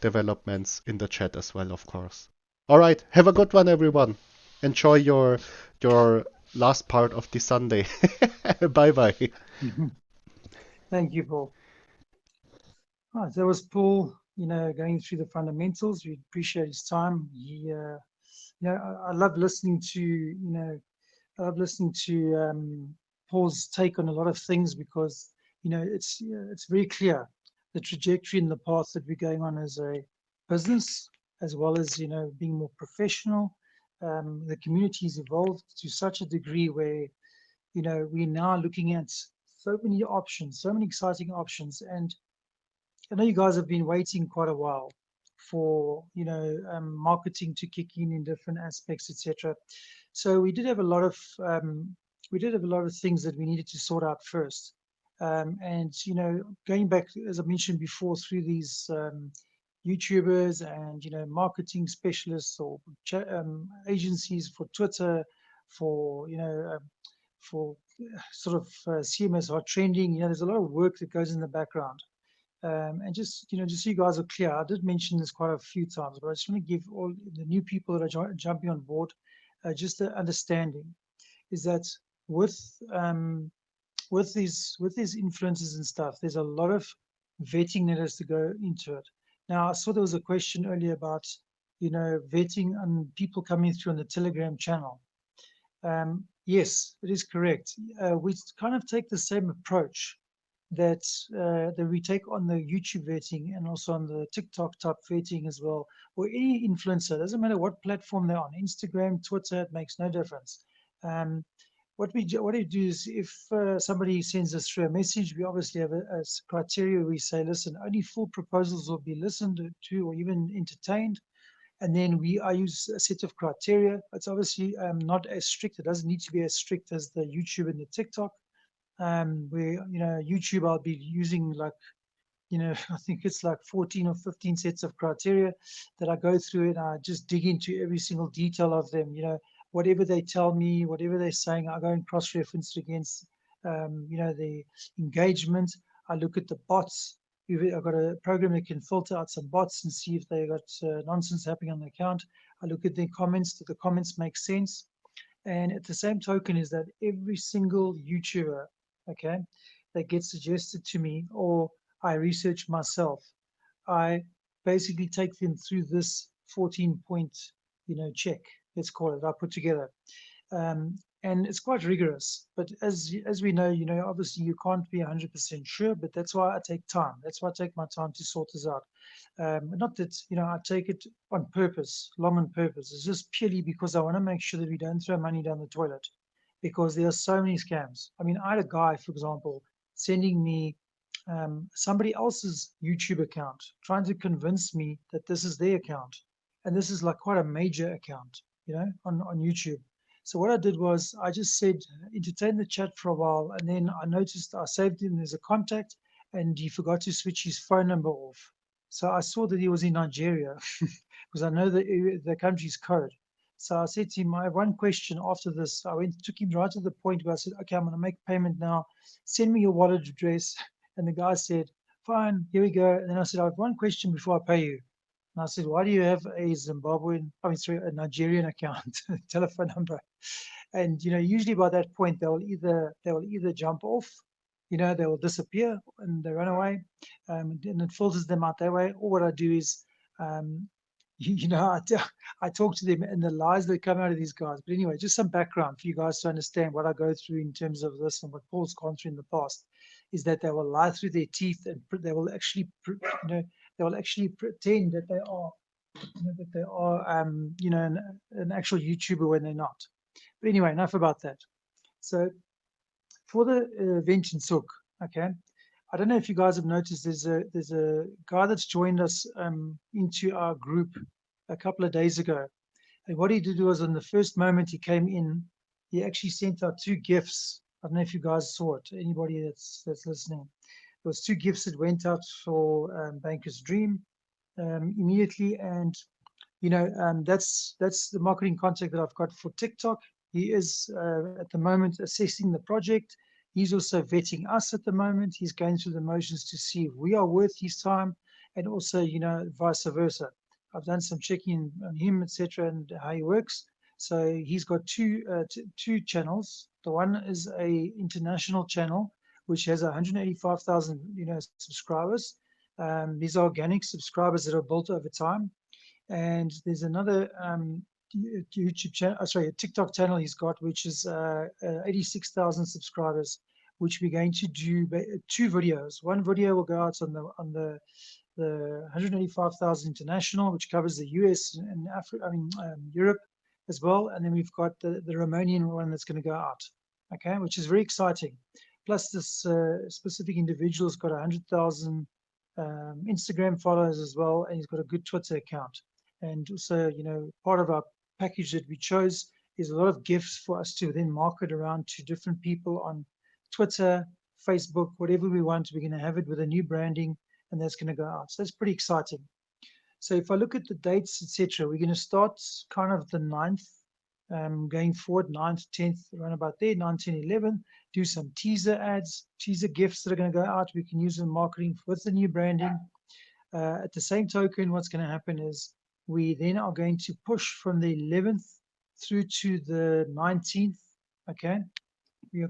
developments in the chat as well, of course. All right, have a good one, everyone. Enjoy your last part of the Sunday. Bye bye. Thank you, Paul. Right, that was Paul, going through the fundamentals. We appreciate his time. I love listening to, I love listening to Paul's take on a lot of things, because it's very clear the trajectory and the path that we're going on as a business, as well as being more professional. The community's evolved to such a degree where we're now looking at so many options, so many exciting options, and I know you guys have been waiting quite a while for marketing to kick in different aspects, etc. So we did have a lot of things that we needed to sort out first. And going back, as I mentioned before, through these YouTubers and marketing specialists or agencies for Twitter, for for sort of CMS Hot Trending. There's a lot of work that goes in the background. And just so you guys are clear, I did mention this quite a few times, but I just want to give all the new people that are jumping on board just the understanding is that with these influences and stuff, there's a lot of vetting that has to go into it. Now, I saw there was a question earlier about vetting and people coming through on the Telegram channel. Yes, it is correct. We kind of take the same approach that we take on the YouTube vetting and also on the TikTok type vetting as well, or any influencer. Doesn't matter what platform they're on, Instagram, Twitter, it makes no difference. Um, what we do is if somebody sends us through a message, we obviously have a criteria. We say, listen, only full proposals will be listened to or even entertained. And then I use a set of criteria. It's obviously not as strict. It doesn't need to be as strict as the YouTube and the TikTok. Where, YouTube, I'll be using like, I think it's like 14 or 15 sets of criteria that I go through, and I just dig into every single detail of them. Whatever they tell me, whatever they're saying, I go and cross-reference it against, the engagement. I look at the bots. I've got a program that can filter out some bots and see if they got nonsense happening on the account. I look at their comments. Do the comments make sense? And at the same token is that every single YouTuber, okay, that gets suggested to me or I research myself, I basically take them through this 14-point, check, let's call it, I put together. And it's quite rigorous, but as we know, obviously you can't be 100% sure, but that's why I take time. That's why I take my time to sort this out. Not that, I take it on purpose, long on purpose. It's just purely because I want to make sure that we don't throw money down the toilet, because there are so many scams. I mean, I had a guy, for example, sending me somebody else's YouTube account, trying to convince me that this is their account. And this is like quite a major account, on YouTube. So what I did was I just said, entertain the chat for a while. And then I noticed I saved him as a contact and he forgot to switch his phone number off. So I saw that he was in Nigeria because I know the country's code. So I said to him, I have one question after this. I took him right to the point where I said, okay, I'm going to make payment now. Send me your wallet address. And the guy said, fine, here we go. And then I said, I have one question before I pay you. And I said, why do you have a a Nigerian account, telephone number? And, usually by that point, they will either jump off, they will disappear and they run away. And it filters them out that way. Or what I do is, I talk to them and the lies that come out of these guys. But anyway, just some background for you guys to understand what I go through in terms of this and what Paul's gone through in the past is that they will lie through their teeth and they will actually, pretend that they are, an actual YouTuber when they're not. But anyway, enough about that. So for the event in Sook, okay, I don't know if you guys have noticed, there's a guy that's joined us into our group a couple of days ago. And what he did was, on the first moment he came in, he actually sent out 2 gifts. I don't know if you guys saw it. Anybody that's listening, there was 2 gifts that went out for Bankers Dream immediately, and that's the marketing contact that I've got for TikTok. He is at the moment assessing the project. He's also vetting us at the moment. He's going through the motions to see if we are worth his time, and also vice versa. I've done some checking on him, etc., and how he works. So he's got two channels. The one is a international channel which has 185,000 subscribers. These are organic subscribers that are built over time. And there's another YouTube channel, a TikTok channel he's got, which is 86,000 subscribers, which we're going to do 2 videos. One video will go out on the 185,000 international, which covers the US and Europe as well. And then we've got the Romanian one that's going to go out, okay, which is very exciting. Plus this specific individual's got 100,000 Instagram followers as well, and he's got a good Twitter account. And also, part of our package that we chose is a lot of gifts for us to then market around to different people on Twitter, Facebook, whatever we want. We're going to have it with a new branding, and that's going to go out. So that's pretty exciting. So if I look at the dates, etc., we're going to start kind of the 9th, going forward, 9th, 10th, around about there, 9, 10, 11, do some teaser ads, teaser gifts that are going to go out. We can use in marketing with the new branding. At the same token, what's going to happen is we then are going to push from the 11th through to the 19th, okay? We're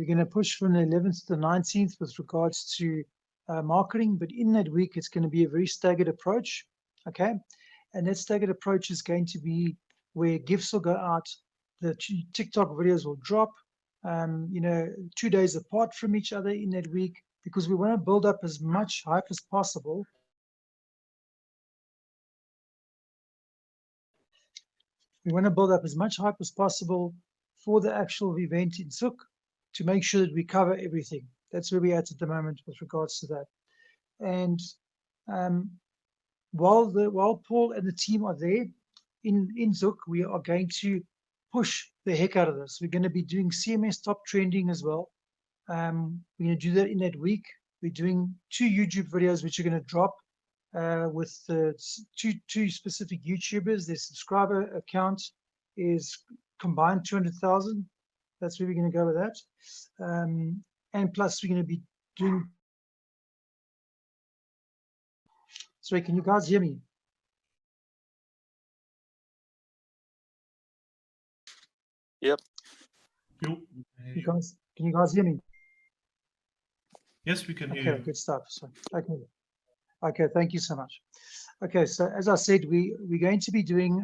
going to push from the 11th to the 19th with regards to marketing, but in that week, it's going to be a very staggered approach, okay? And that staggered approach is going to be where gifts will go out, the TikTok videos will drop, 2 days apart from each other in that week, because we want to build up as much hype as possible. We want to build up as much hype as possible for the actual event in Zook to make sure that we cover everything. That's where we're at the moment with regards to that. And while Paul and the team are there in Zook, we are going to push the heck out of this. We're going to be doing CMS top trending as well. We're going to do that in that week. We're doing 2 YouTube videos which are going to drop with two specific YouTubers. Their subscriber account is combined 200,000. That's where we're going to go with that. And plus, we're going to be doing. Sorry, can you guys hear me? Yep. You Can you guys hear me? Yes, we can hear Okay, you. good stuff. So, okay, thank you so much. Okay, so as I said, we're going to be doing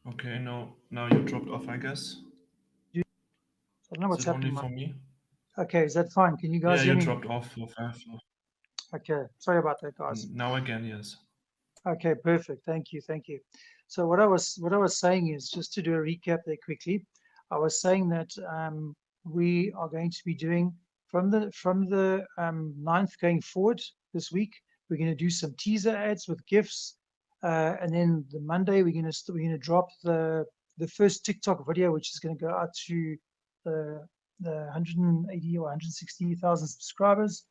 Okay, now you dropped off, I guess. I don't know Is what's it only happening. for me? Okay, is that fine? Can you Yeah, guys hear you me? dropped off for 5. Okay, sorry about that, guys. Now again, yes. Okay, perfect. Thank you. So what I was saying is, just to do a recap there quickly, I was saying that we are going to be doing from the 9th going forward this week. We're going to do some teaser ads with gifts, and then the Monday we're going to drop the first TikTok video, which is going to go out to the 180 or 160,000 subscribers,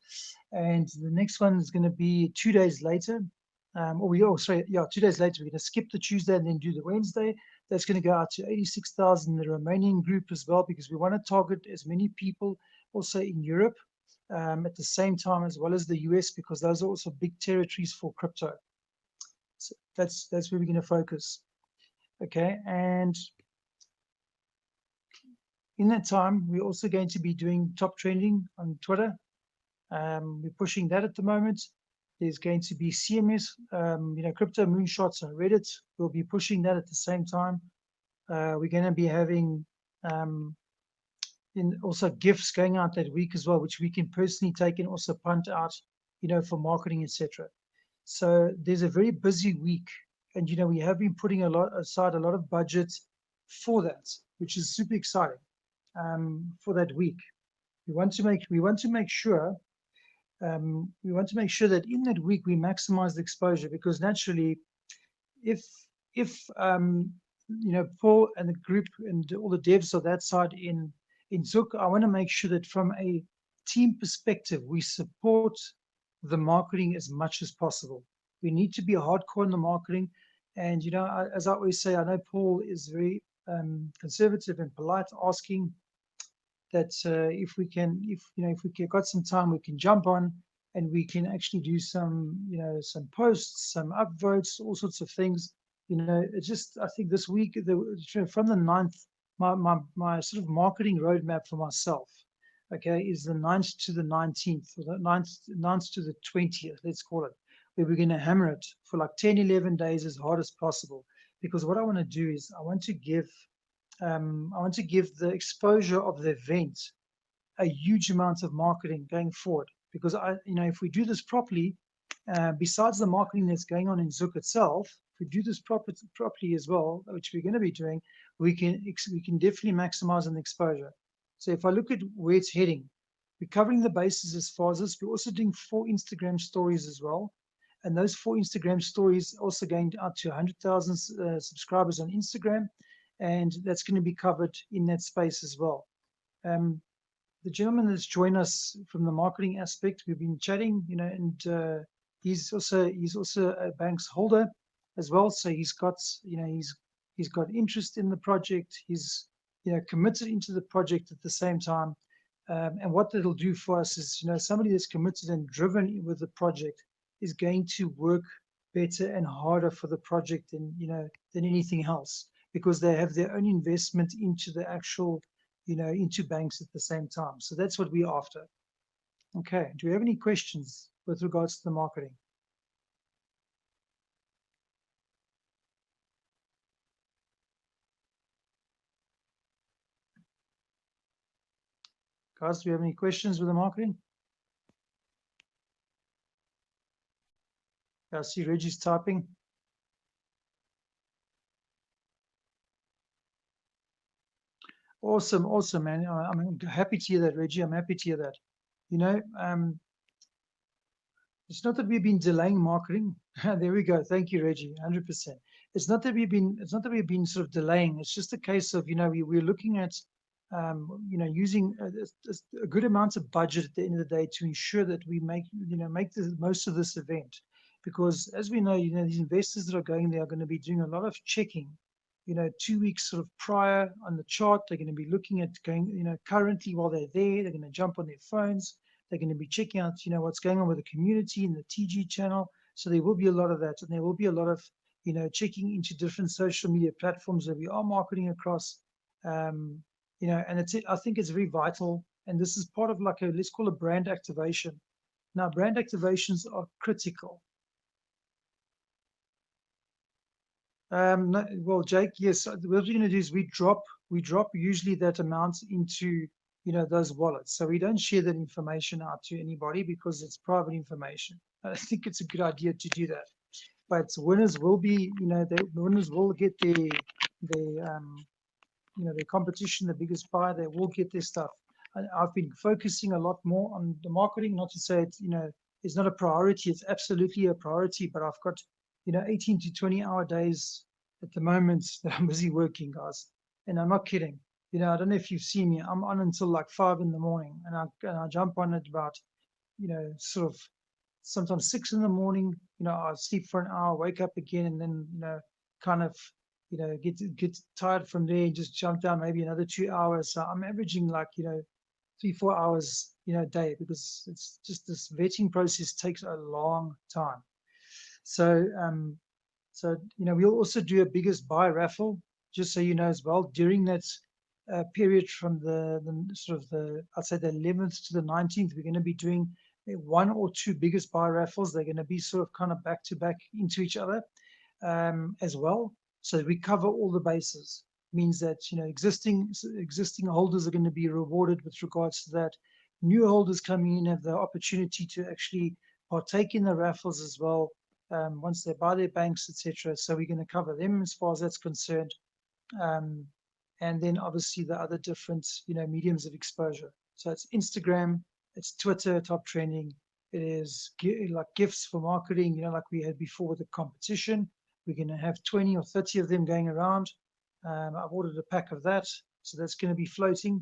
and the next one is going to be 2 days later. 2 days later, we're going to skip the Tuesday and then do the Wednesday. That's going to go out to 86,000 in the Romanian group as well, because we want to target as many people also in Europe at the same time as well as the US, because those are also big territories for crypto. So that's where we're going to focus. Okay, and in that time, we're also going to be doing top trending on Twitter. We're pushing that at the moment. There's going to be CMS, crypto moonshots on Reddit. We'll be pushing that at the same time. We're going to be having also gifts going out that week as well, which we can personally take and also punt out, for marketing, etc. So there's a very busy week, and we have been putting aside a lot of budget for that, which is super exciting for that week. We want to make sure that in that week we maximize the exposure, because naturally, if Paul and the group and all the devs of that side in Zook, I want to make sure that from a team perspective, we support the marketing as much as possible. We need to be hardcore in the marketing, and as I always say, I know Paul is very conservative and polite, asking that if we got some time, we can jump on and we can actually do some posts, some upvotes, all sorts of things. It's just, I think this week, from the 9th, my sort of marketing roadmap for myself, okay, is the 9th to the 19th, or the 9th to the 20th, let's call it, where we're going to hammer it for like 10, 11 days as hard as possible. Because what I want to do is I want to give the exposure of the event a huge amount of marketing going forward. Because if we do this properly, besides the marketing that's going on in Zook itself, if we do this properly as well, which we're going to be doing, we can definitely maximize on the exposure. So if I look at where it's heading, we're covering the bases as far as this. We're also doing 4 Instagram stories as well. And those 4 Instagram stories also going out to 100,000 subscribers on Instagram. And that's going to be covered in that space as well. The gentleman that's joined us from the marketing aspect, we've been chatting, and he's also a bank's holder as well. So he's got interest in the project. He's committed into the project at the same time. And what that'll do for us is, somebody that's committed and driven with the project is going to work better and harder for the project than anything else, because they have their own investment into the actual, into banks at the same time. So that's what we're after. Okay. Do we have any questions with regards to the marketing? Guys, do we have any questions with the marketing? I see Reggie's typing. Awesome, awesome, man. I'm happy to hear that, Reggie. I'm happy to hear that. You know, it's not that we've been delaying marketing. There we go. Thank you, Reggie. 100%. It's not that we've been sort of delaying. It's just a case of, you know, we're looking at, you know, using a good amount of budget at the end of the day to ensure that we make the most of this event. Because as we know, you know, these investors that are going there are going to be doing a lot of checking, you know, 2 weeks sort of prior on the chart. They're going to be looking at going, you know, currently while they're there, they're going to jump on their phones. They're going to be checking out, you know, what's going on with the community in the TG channel. So there will be a lot of that, and there will be a lot of, you know, checking into different social media platforms that we are marketing across. You know, and I think it's very vital, and this is part of like a, let's call it brand activation. Now, brand activations are critical. No, well, Jake, yes, what we're going to do is we drop usually that amount into, you know, those wallets. So we don't share that information out to anybody because it's private information. I think it's a good idea to do that. But winners will be, you know, the winners will get their you know, their competition, the biggest buyer, they will get their stuff. And I've been focusing a lot more on the marketing, not to say it's, you know, it's not a priority. It's absolutely a priority, but I've got, you know, 18 to 20-hour days at the moment that I'm busy working, guys. And I'm not kidding. You know, I don't know if you've seen me. I'm on until like 5 in the morning, and I jump on at about, you know, sort of sometimes 6 in the morning. You know, I sleep for an hour, wake up again, and then, you know, kind of, you know, get tired from there and just jump down maybe another 2 hours. So I'm averaging like, you know, 3-4 hours, you know, a day, because it's just this vetting process takes a long time. So, you know, we'll also do a biggest buy raffle, just so you know as well, during that period from the sort of the, I'd say the 11th to the 19th, we're going to be doing 1 or 2 biggest buy raffles. They're going to be sort of kind of back to back into each other as well. So we cover all the bases. Means that, you know, existing holders are going to be rewarded with regards to that. New holders coming in have the opportunity to actually partake in the raffles as well once they buy their banks, etc. So we're going to cover them as far as that's concerned. And then obviously the other different, you know, mediums of exposure. So it's Instagram, it's Twitter, top trending. It is like gifts for marketing, you know, like we had before with the competition. We're going to have 20 or 30 of them going around. I've ordered a pack of that, so that's going to be floating.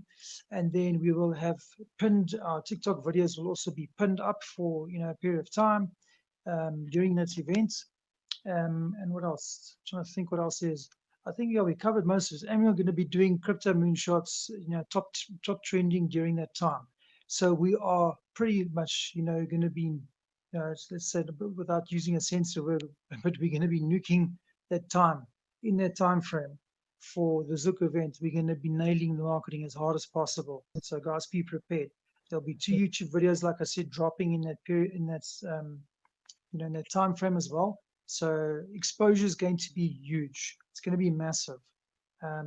And then we will have pinned, our TikTok videos will also be pinned up for, you know, a period of time during that event. And what else? I'm trying to think what else is. I think, yeah, we covered most of it. And we're going to be doing crypto moonshots, you know, top trending during that time. So we are pretty much, you know, going to be, let's say, without using a censor word, but we're going to be nuking that time, in that time frame for the Zook event. We're going to be nailing the marketing as hard as possible. So guys, be prepared. There'll be 2 YouTube videos, like I said, dropping in that period, in that, you know, in that time frame as well. So exposure is going to be huge. It's going to be massive,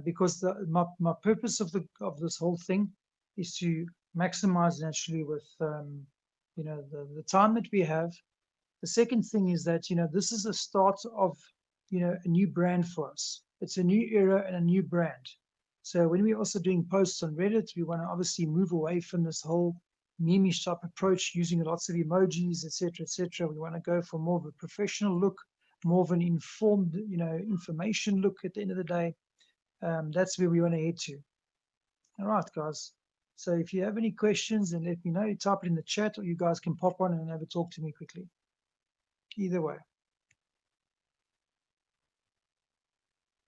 because my purpose of this whole thing is to maximize naturally with you know, the time that we have. The second thing is that, you know, this is the start of, you know, a new brand for us. It's a new era and a new brand. So when we're also doing posts on Reddit, we want to obviously move away from this whole meme-ish type approach, using lots of emojis, etc., etc. We want to go for more of a professional look, more of an informed, you know, information look at the end of the day. That's where we want to head to. All right, guys. So if you have any questions, then let me know. You type it in the chat, or you guys can pop on and have a talk to me quickly. Either way.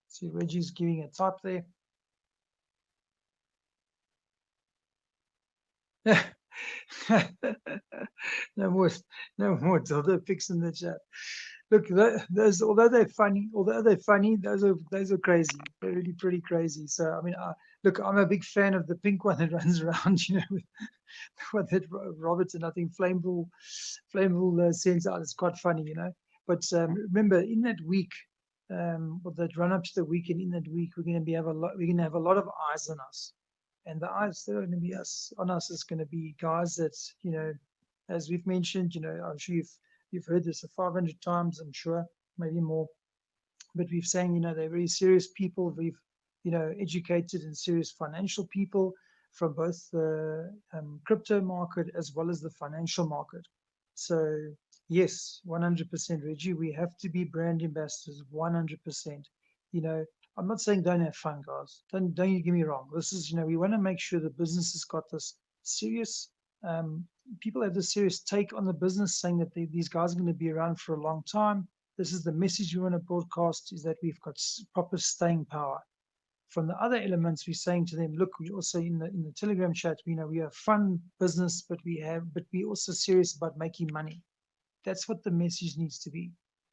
See, Reggie's giving a type there. no more dildo pics in the chat. Look, those, although they're funny, those are crazy. They're really pretty crazy. So I mean, look, I'm a big fan of the pink one that runs around, you know, with what that Robertson, I think flammable sends out. It's quite funny, you know. But remember, in that week, or that run up to the weekend, in that week, we're going to have a lot of eyes on us. And the eyes that are going to be on us is going to be guys that, you know, as we've mentioned, you know, I'm sure you've you've heard this 500 times, I'm sure, maybe more. But we've saying, you know, they're very serious people. We've, you know, educated and serious financial people from both the crypto market as well as the financial market. So yes, 100%, Reggie, we have to be brand ambassadors, 100%. You know, I'm not saying don't have fun, guys. Don't you get me wrong. This is, you know, we want to make sure the business has got this serious, people have this serious take on the business, saying that these guys are going to be around for a long time. This is the message we want to broadcast, is that we've got proper staying power. From the other elements, we're saying to them, look, we also in the Telegram chat, you know, we are a fun business, but we're also serious about making money. That's what the message needs to be.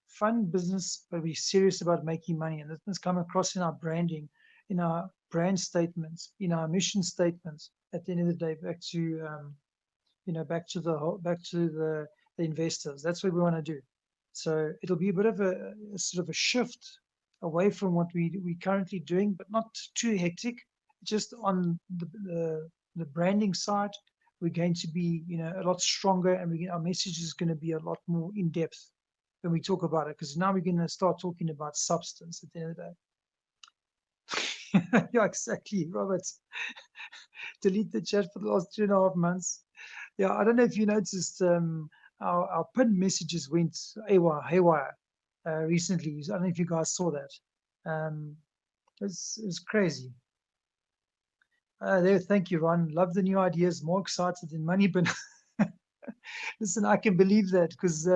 Fun business, but we're serious about making money. And this come across in our branding, in our brand statements, in our mission statements. At the end of the day, back to you know, back to the investors. That's what we want to do. So it'll be a bit of a sort of a shift away from what we're currently doing, but not too hectic. Just on the branding side, we're going to be, you know, a lot stronger, and our message is going to be a lot more in depth when we talk about it, because now we're going to start talking about substance at the end of the day. Yeah, exactly, Robert. Delete the chat for the last 2.5 months. Yeah, I don't know if you noticed, our pin messages went haywire recently. I don't know if you guys saw that. It's crazy. There, thank you, Ron. Love the new ideas. More excited than money, but listen, I can believe that, because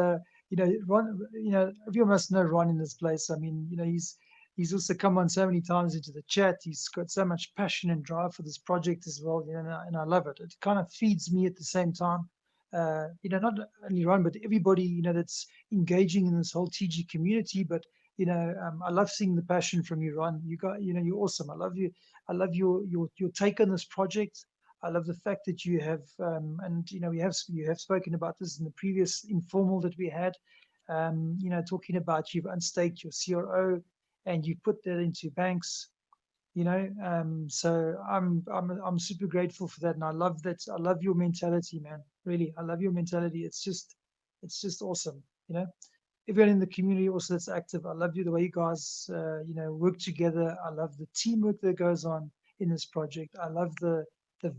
you know, Ron. You know, everyone must know Ron in this place. I mean, you know, he's also come on so many times into the chat. He's got so much passion and drive for this project as well, you know, and I love it. It kind of feeds me at the same time. You know, not only Ron, but everybody, you know, that's engaging in this whole TG community. But you know, I love seeing the passion from you, Ron. You got, you know, you're awesome. I love you. I love your take on this project. I love the fact that you have, and you know, you have spoken about this in the previous informal that we had. You know, talking about you've unstaked your CRO and you put that into banks. You know, so I'm super grateful for that, and I love that. I love your mentality, man. Really, I love your mentality. It's just awesome. You know, everyone in the community also that's active. I love you, the way you guys, you know, work together. I love the teamwork that goes on in this project. I love the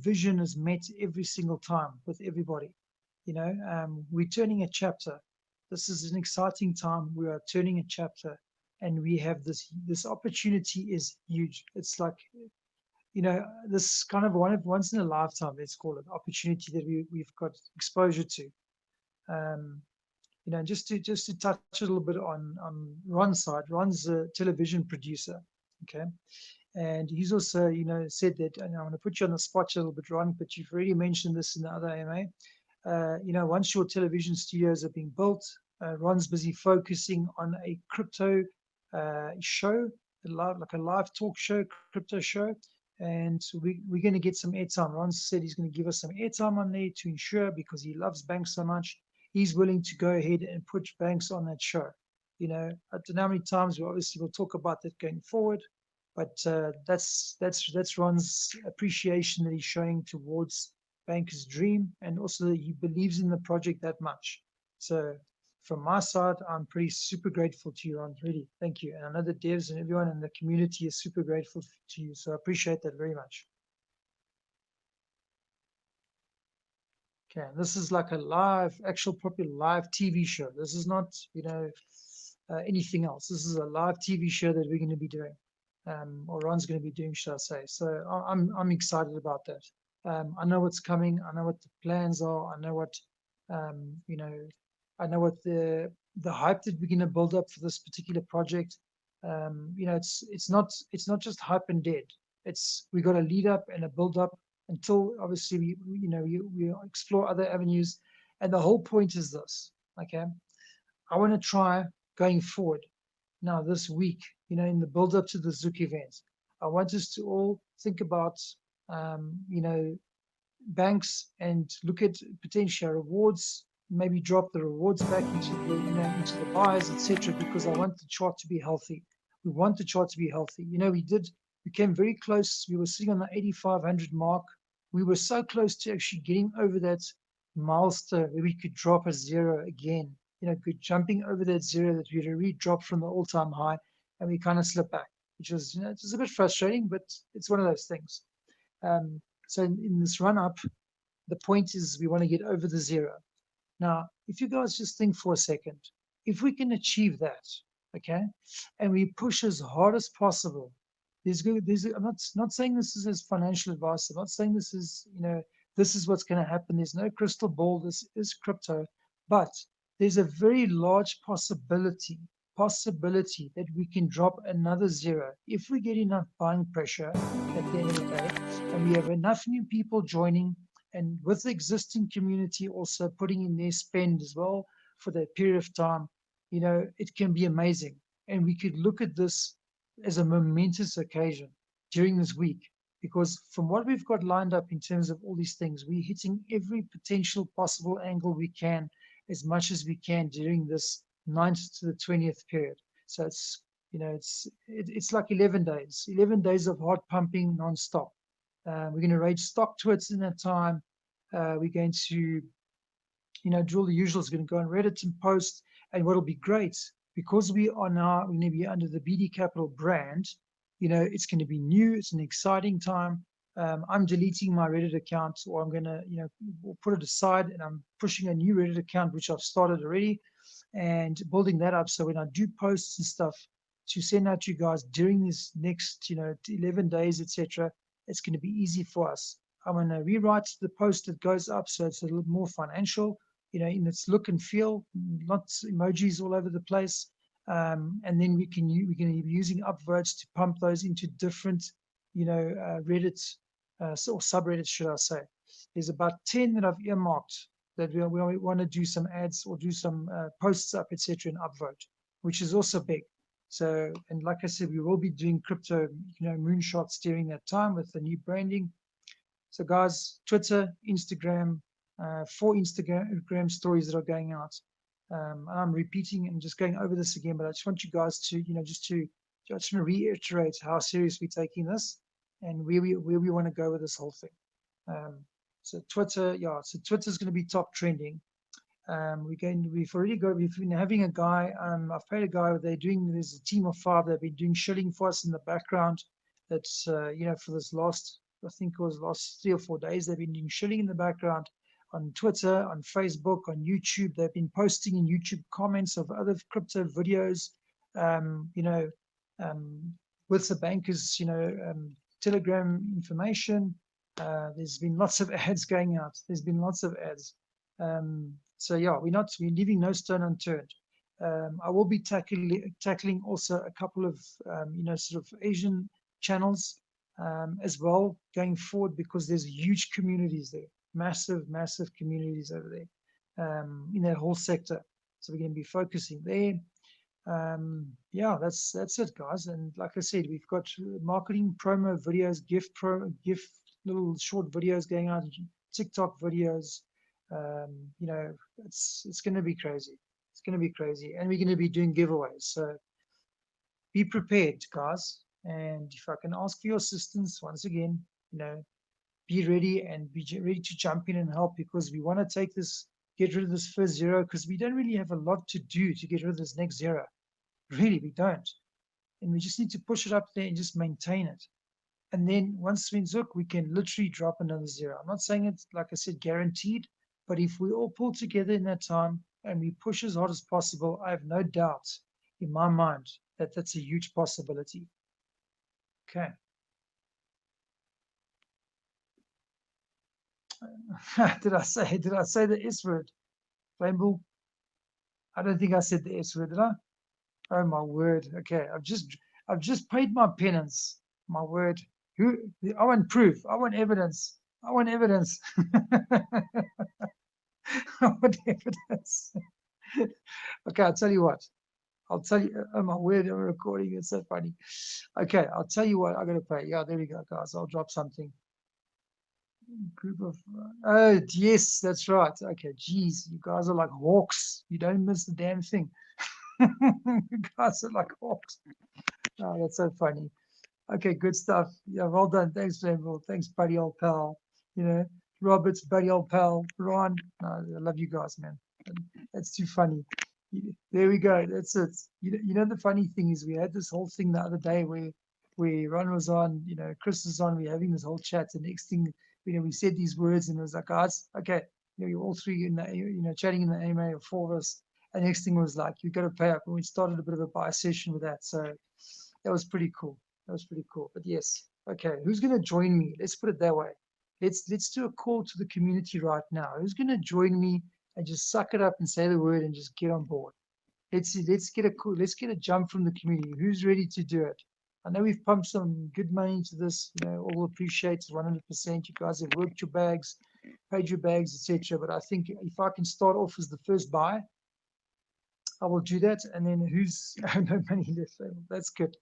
vision is met every single time with everybody. You know, we're turning a chapter. This is an exciting time. We are turning a chapter, and we have this opportunity is huge. It's like, you know, this kind of once in a lifetime, let's call it, opportunity that we've got exposure to. You know, just to touch a little bit on Ron's side. Ron's a television producer, okay, and he's also, you know, said that, and I want to put you on the spot a little bit, Ron, but you've already mentioned this in the other AMA. You know, once your television studios are being built, Ron's busy focusing on a crypto show, like a live talk show, crypto show, and we're going to get some airtime. Ron said he's going to give us some airtime on there to ensure, because he loves banks so much, he's willing to go ahead and put banks on that show. You know, I don't know how many times we'll talk about that going forward, but that's Ron's appreciation that he's showing towards BankersDream, and also that he believes in the project that much. So from my side, I'm pretty super grateful to you, Ron. Really, thank you. And I know the devs and everyone in the community is super grateful to you. So I appreciate that very much. Okay, this is like a live, actual proper live TV show. This is not, you know, anything else. This is a live TV show that we're going to be doing, or Ron's going to be doing, should I say. So I'm excited about that. I know what's coming. I know what the plans are. I know what, you know, I know what the hype that we're going to build up for this particular project. You know, it's not just hype and dead. We got a lead up and a build up until obviously we explore other avenues, and the whole point is this. Okay, I want to try going forward now this week. You know, in the build up to the Zook event, I want us to all think about you know, banks, and look at potential rewards. Maybe drop the rewards back into the buyers, etc. Because I want the chart to be healthy. We want the chart to be healthy. You know, we came very close. We were sitting on the 8,500 mark. We were so close to actually getting over that milestone where we could drop a zero again. good, jumping over that zero that we had already dropped from the all-time high, and we kind of slipped back, which was, just a bit frustrating, but it's one of those things. So in this run up, the point is we want to get over the zero. Now, if you guys just think for a second, if we can achieve that, okay, and we push as hard as possible, I'm not saying this is as financial advice. I'm not saying this is, this is what's going to happen. There's no crystal ball. This is crypto, but there's a very large possibility that we can drop another zero if we get enough buying pressure at the end of the day, and we have enough new people joining, and with the existing community also putting in their spend as well for that period of time. It can be amazing, and we could look at this as a momentous occasion during this week, because from what we've got lined up in terms of all these things, we're hitting every potential possible angle we can, as much as we can during this 9th to the 20th period. So it's like 11 days of hard pumping non-stop. We're going to rate stock twits in that time. We're going to do all the usual. It's going to go on Reddit and post. And what'll be great, because we are now going to be under the BD Capital brand, it's going to be new. It's an exciting time. I'm deleting my Reddit account, or I'm going to, we'll put it aside, and I'm pushing a new Reddit account, which I've started already, and building that up. So when I do posts and stuff to send out to you guys during this next, 11 days, etc., it's going to be easy for us. I'm going to rewrite the post that goes up so it's a little more financial, in its look and feel, lots of emojis all over the place. And then we're going to be using upvotes to pump those into different, Reddit or subreddits, should I say. There's about 10 that I've earmarked that we want to do some ads or do some posts up, etc., and upvote, which is also big. So, and like I said, we will be doing crypto, moonshots during that time with the new branding. So guys, Twitter, Instagram, 4 Instagram stories that are going out. I'm repeating and just going over this again, but I just want you guys to, just want to reiterate how serious we're taking this and where we want to go with this whole thing. So Twitter, so Twitter's going to be top trending. We've been having a guy, I've paid a guy, there's a team of 5 that have been doing shilling for us in the background. That's, for this last, I think it was last 3 or 4 days, they've been doing shilling in the background on Twitter, on Facebook, on YouTube. They've been posting in YouTube comments of other crypto videos, with the bankers, Telegram information. There's been lots of ads going out. There's been lots of ads. So yeah, we're leaving no stone unturned. I will be tackling also a couple of, sort of Asian channels as well going forward, because there's huge communities there, massive communities over there in that whole sector. So we're going to be focusing there. Yeah, that's it, guys. And like I said, we've got marketing promo videos, gift little short videos going out, TikTok videos. It's going to be crazy. It's going to be crazy, and we're going to be doing giveaways. So be prepared, guys. And if I can ask for your assistance once again, be ready and be ready to jump in and help, because we want to get rid of this first zero, because we don't really have a lot to do to get rid of this next zero. Really, we don't. And we just need to push it up there and just maintain it. And then once we zook, we can literally drop another zero. I'm not saying it's, like I said, guaranteed, but if we all pull together in that time and we push as hard as possible, I have no doubt in my mind that that's a huge possibility. Okay. Did I say the S word? Rainbow? I don't think I said the S word, did I? Oh my word. Okay, I've just paid my penance. My word. I want proof. I want evidence. I want evidence. I want evidence. Okay, I'll tell you what. I'll tell you. Oh my word, I'm recording. It's so funny. Okay, I'll tell you what. I gotta pay. Yeah, there we go, guys. I'll drop something. Group of. Oh yes, that's right. Okay, geez, you guys are like hawks. You don't miss the damn thing. You guys are like hawks. Oh, that's so funny. Okay, good stuff. Yeah, well done. Thanks, Rainbow. Thanks, buddy, old pal. Robert's buddy, old pal. Ron, I love you guys, man. That's too funny. There we go. That's it. You know, the funny thing is we had this whole thing the other day where Ron was on, you know, Chris was on, we're having this whole chat. The next thing, you know, we said these words and it was like, guys, okay, you know, you're all three in the, you know, chatting in the AMA of four of us. And next thing was like, you got to pay up. And we started a bit of a buy session with that. So that was pretty cool. That was pretty cool. But yes, okay, who's going to join me? Let's put it that way. Let's do a call to the community right now. Who's going to join me and just suck it up and say the word and just get on board? Let's get a jump from the community. Who's ready to do it? I know we've pumped some good money into this. You know, all appreciate it 100%. You guys have worked your bags, paid your bags, etc. But I think if I can start off as the first buy, I will do that. And then who's no money left? That's good.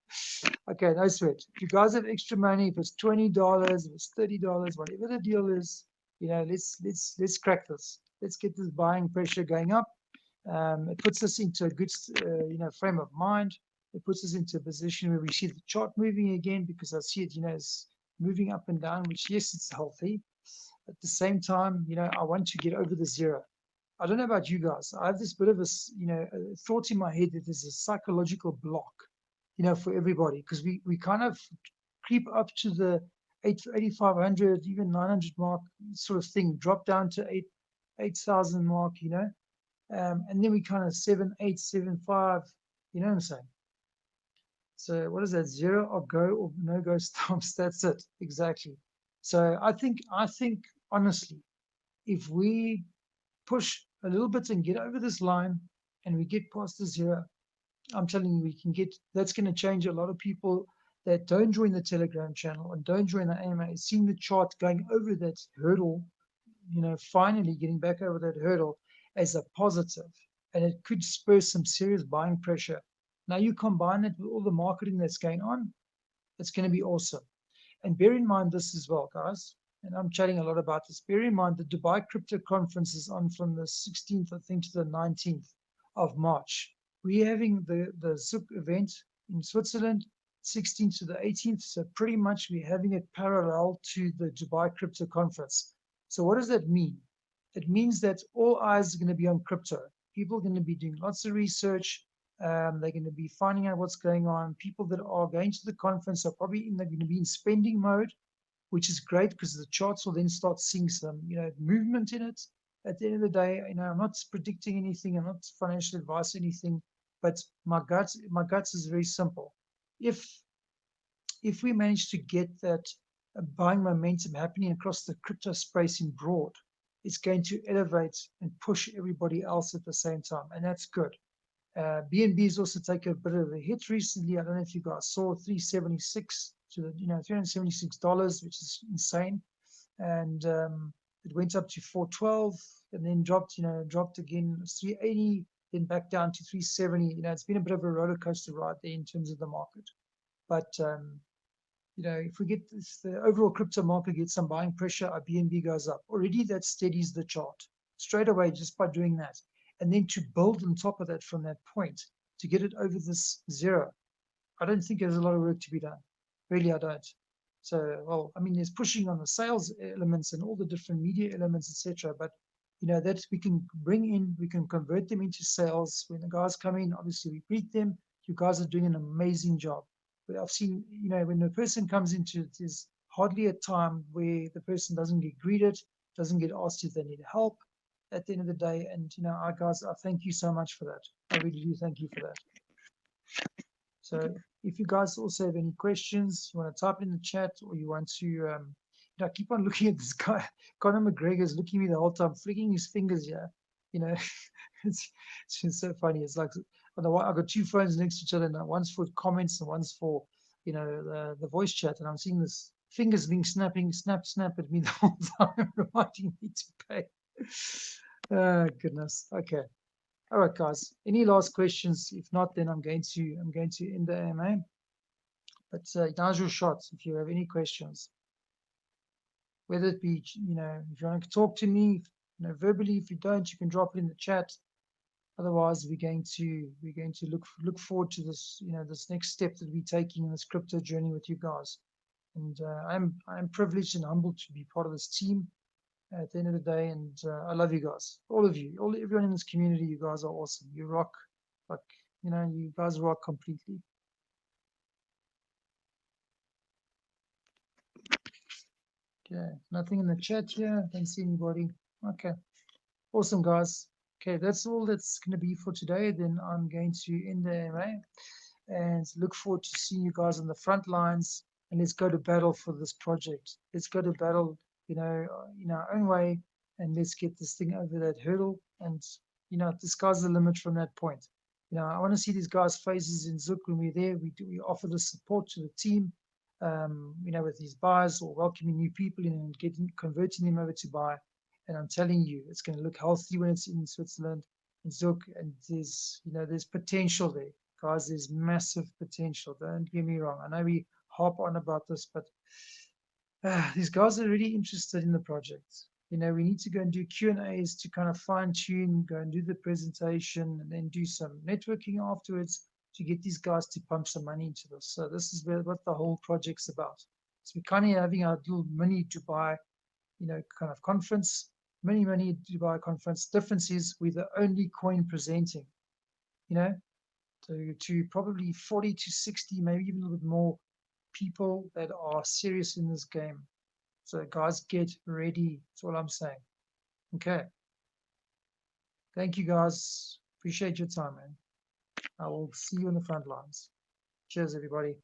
Okay, no sweat. If you guys have extra money, if it's $20, if it's $30, whatever the deal is, you know, let's crack this. Let's get this buying pressure going up. It puts us into a good, you know, frame of mind. It puts us into a position where we see the chart moving again, because I see it, you know, it's moving up and down, which yes, it's healthy. At the same time, you know, I want to get over the zero. I don't know about you guys. I have this bit of a, you know, a thought in my head that there's a psychological block, you know, for everybody, because we kind of creep up to the 8,500, even 900 mark sort of thing, drop down to 8,000 mark, you know. And then we kind of 7, 8, 7, 5, you know what I'm saying? So what is that? Zero or go or no go stops. That's it. Exactly. So I think honestly, if we push a little bit and get over this line and we get past the zero, I'm telling you, we can get, that's going to change a lot of people that don't join the Telegram channel and don't join the AMA, seeing the chart going over that hurdle, you know, finally getting back over that hurdle as a positive, and it could spur some serious buying pressure. Now you combine it with all the marketing that's going on, it's going to be awesome. And bear in mind this as well, guys, and I'm chatting a lot about this. Bear in mind the Dubai Crypto Conference is on from the 16th, I think, to the 19th of March. We're having the Zook event in Switzerland, 16th to the 18th. So pretty much we're having it parallel to the Dubai Crypto Conference. So what does that mean? It means that all eyes are going to be on crypto. People are going to be doing lots of research. They're going to be finding out what's going on. People that are going to the conference are probably going to be in spending mode, which is great because the charts will then start seeing some, you know, movement in it. At the end of the day, you know, I'm not predicting anything. I'm not financial advice or anything, but my guts is very simple. If we manage to get that buying momentum happening across the crypto space in broad, it's going to elevate and push everybody else at the same time, and that's good. BNB's also taken a bit of a hit recently. I don't know if you guys saw 376 to the, you know, $376, which is insane, and it went up to 412 and then dropped, you know, dropped again 380, then back down to 370. You know, it's been a bit of a roller coaster ride there in terms of the market, but you know, if we get this, the overall crypto market gets some buying pressure, our BNB goes up. Already that steadies the chart straight away just by doing that. And then to build on top of that from that point, to get it over this zero, I don't think there's a lot of work to be done. Really, I don't. So, well, I mean, there's pushing on the sales elements and all the different media elements, etc. But, you know, that we can bring in, we can convert them into sales. When the guys come in, obviously we greet them. You guys are doing an amazing job. But I've seen, you know, when the person comes into it, there's hardly a time where the person doesn't get greeted, doesn't get asked if they need help at the end of the day. And, you know, our guys, I thank you so much for that. I really do thank you for that. So if you guys also have any questions, you want to type in the chat, or you want to, you know, keep on looking at this guy. Conor McGregor is looking at me the whole time, flicking his fingers here. You know, it's just so funny. It's like, I've got two phones next to each other, and one's for comments and one's for, you know, the voice chat. And I'm seeing this fingers being snap at me the whole time, reminding me to pay. Oh, goodness. Okay. All right, guys. Any last questions? If not, then I'm going to end the AMA. But now's your shot if you have any questions. Whether it be, you know, if you want to talk to me, you know, verbally. If you don't, you can drop it in the chat. Otherwise, we're going to look forward to this, you know, this next step that we're taking in this crypto journey with you guys. And I'm privileged and humbled to be part of this team. at the end of the day. And I love you guys, all of you, everyone in this community. You guys are awesome. You rock, like, you know, you guys rock completely. Okay, nothing in the chat here. Don't see anybody. Okay, awesome, guys. Okay, that's all that's going to be for today. Then I'm going to end the AMA and look forward to seeing you guys on the front lines. And let's go to battle for this project. Let's go to battle, you know, in our own way, and let's get this thing over that hurdle. And you know, the sky's the limit from that point. You know, I want to see these guys' faces in Zook when we're there. We offer the support to the team, you know, with these buys or welcoming new people in and converting them over to buy. And I'm telling you, it's going to look healthy when it's in Switzerland, in Zook, and there's, you know, there's potential there. Guys, there's massive potential. Don't get me wrong. I know we harp on about this, but these guys are really interested in the project. You know, we need to go and do Q&As to kind of fine tune, go and do the presentation, and then do some networking afterwards to get these guys to pump some money into this. So this is what the whole project's about. So we're kind of having our little mini Dubai, you know, kind of conference, mini Dubai conference. Difference is we're the only coin presenting, you know, to probably 40 to 60, maybe even a little bit more people that are serious in this game. So guys, get ready. That's all I'm saying. Okay. Thank you, guys. Appreciate your time, man. I will see you on the front lines. Cheers, everybody.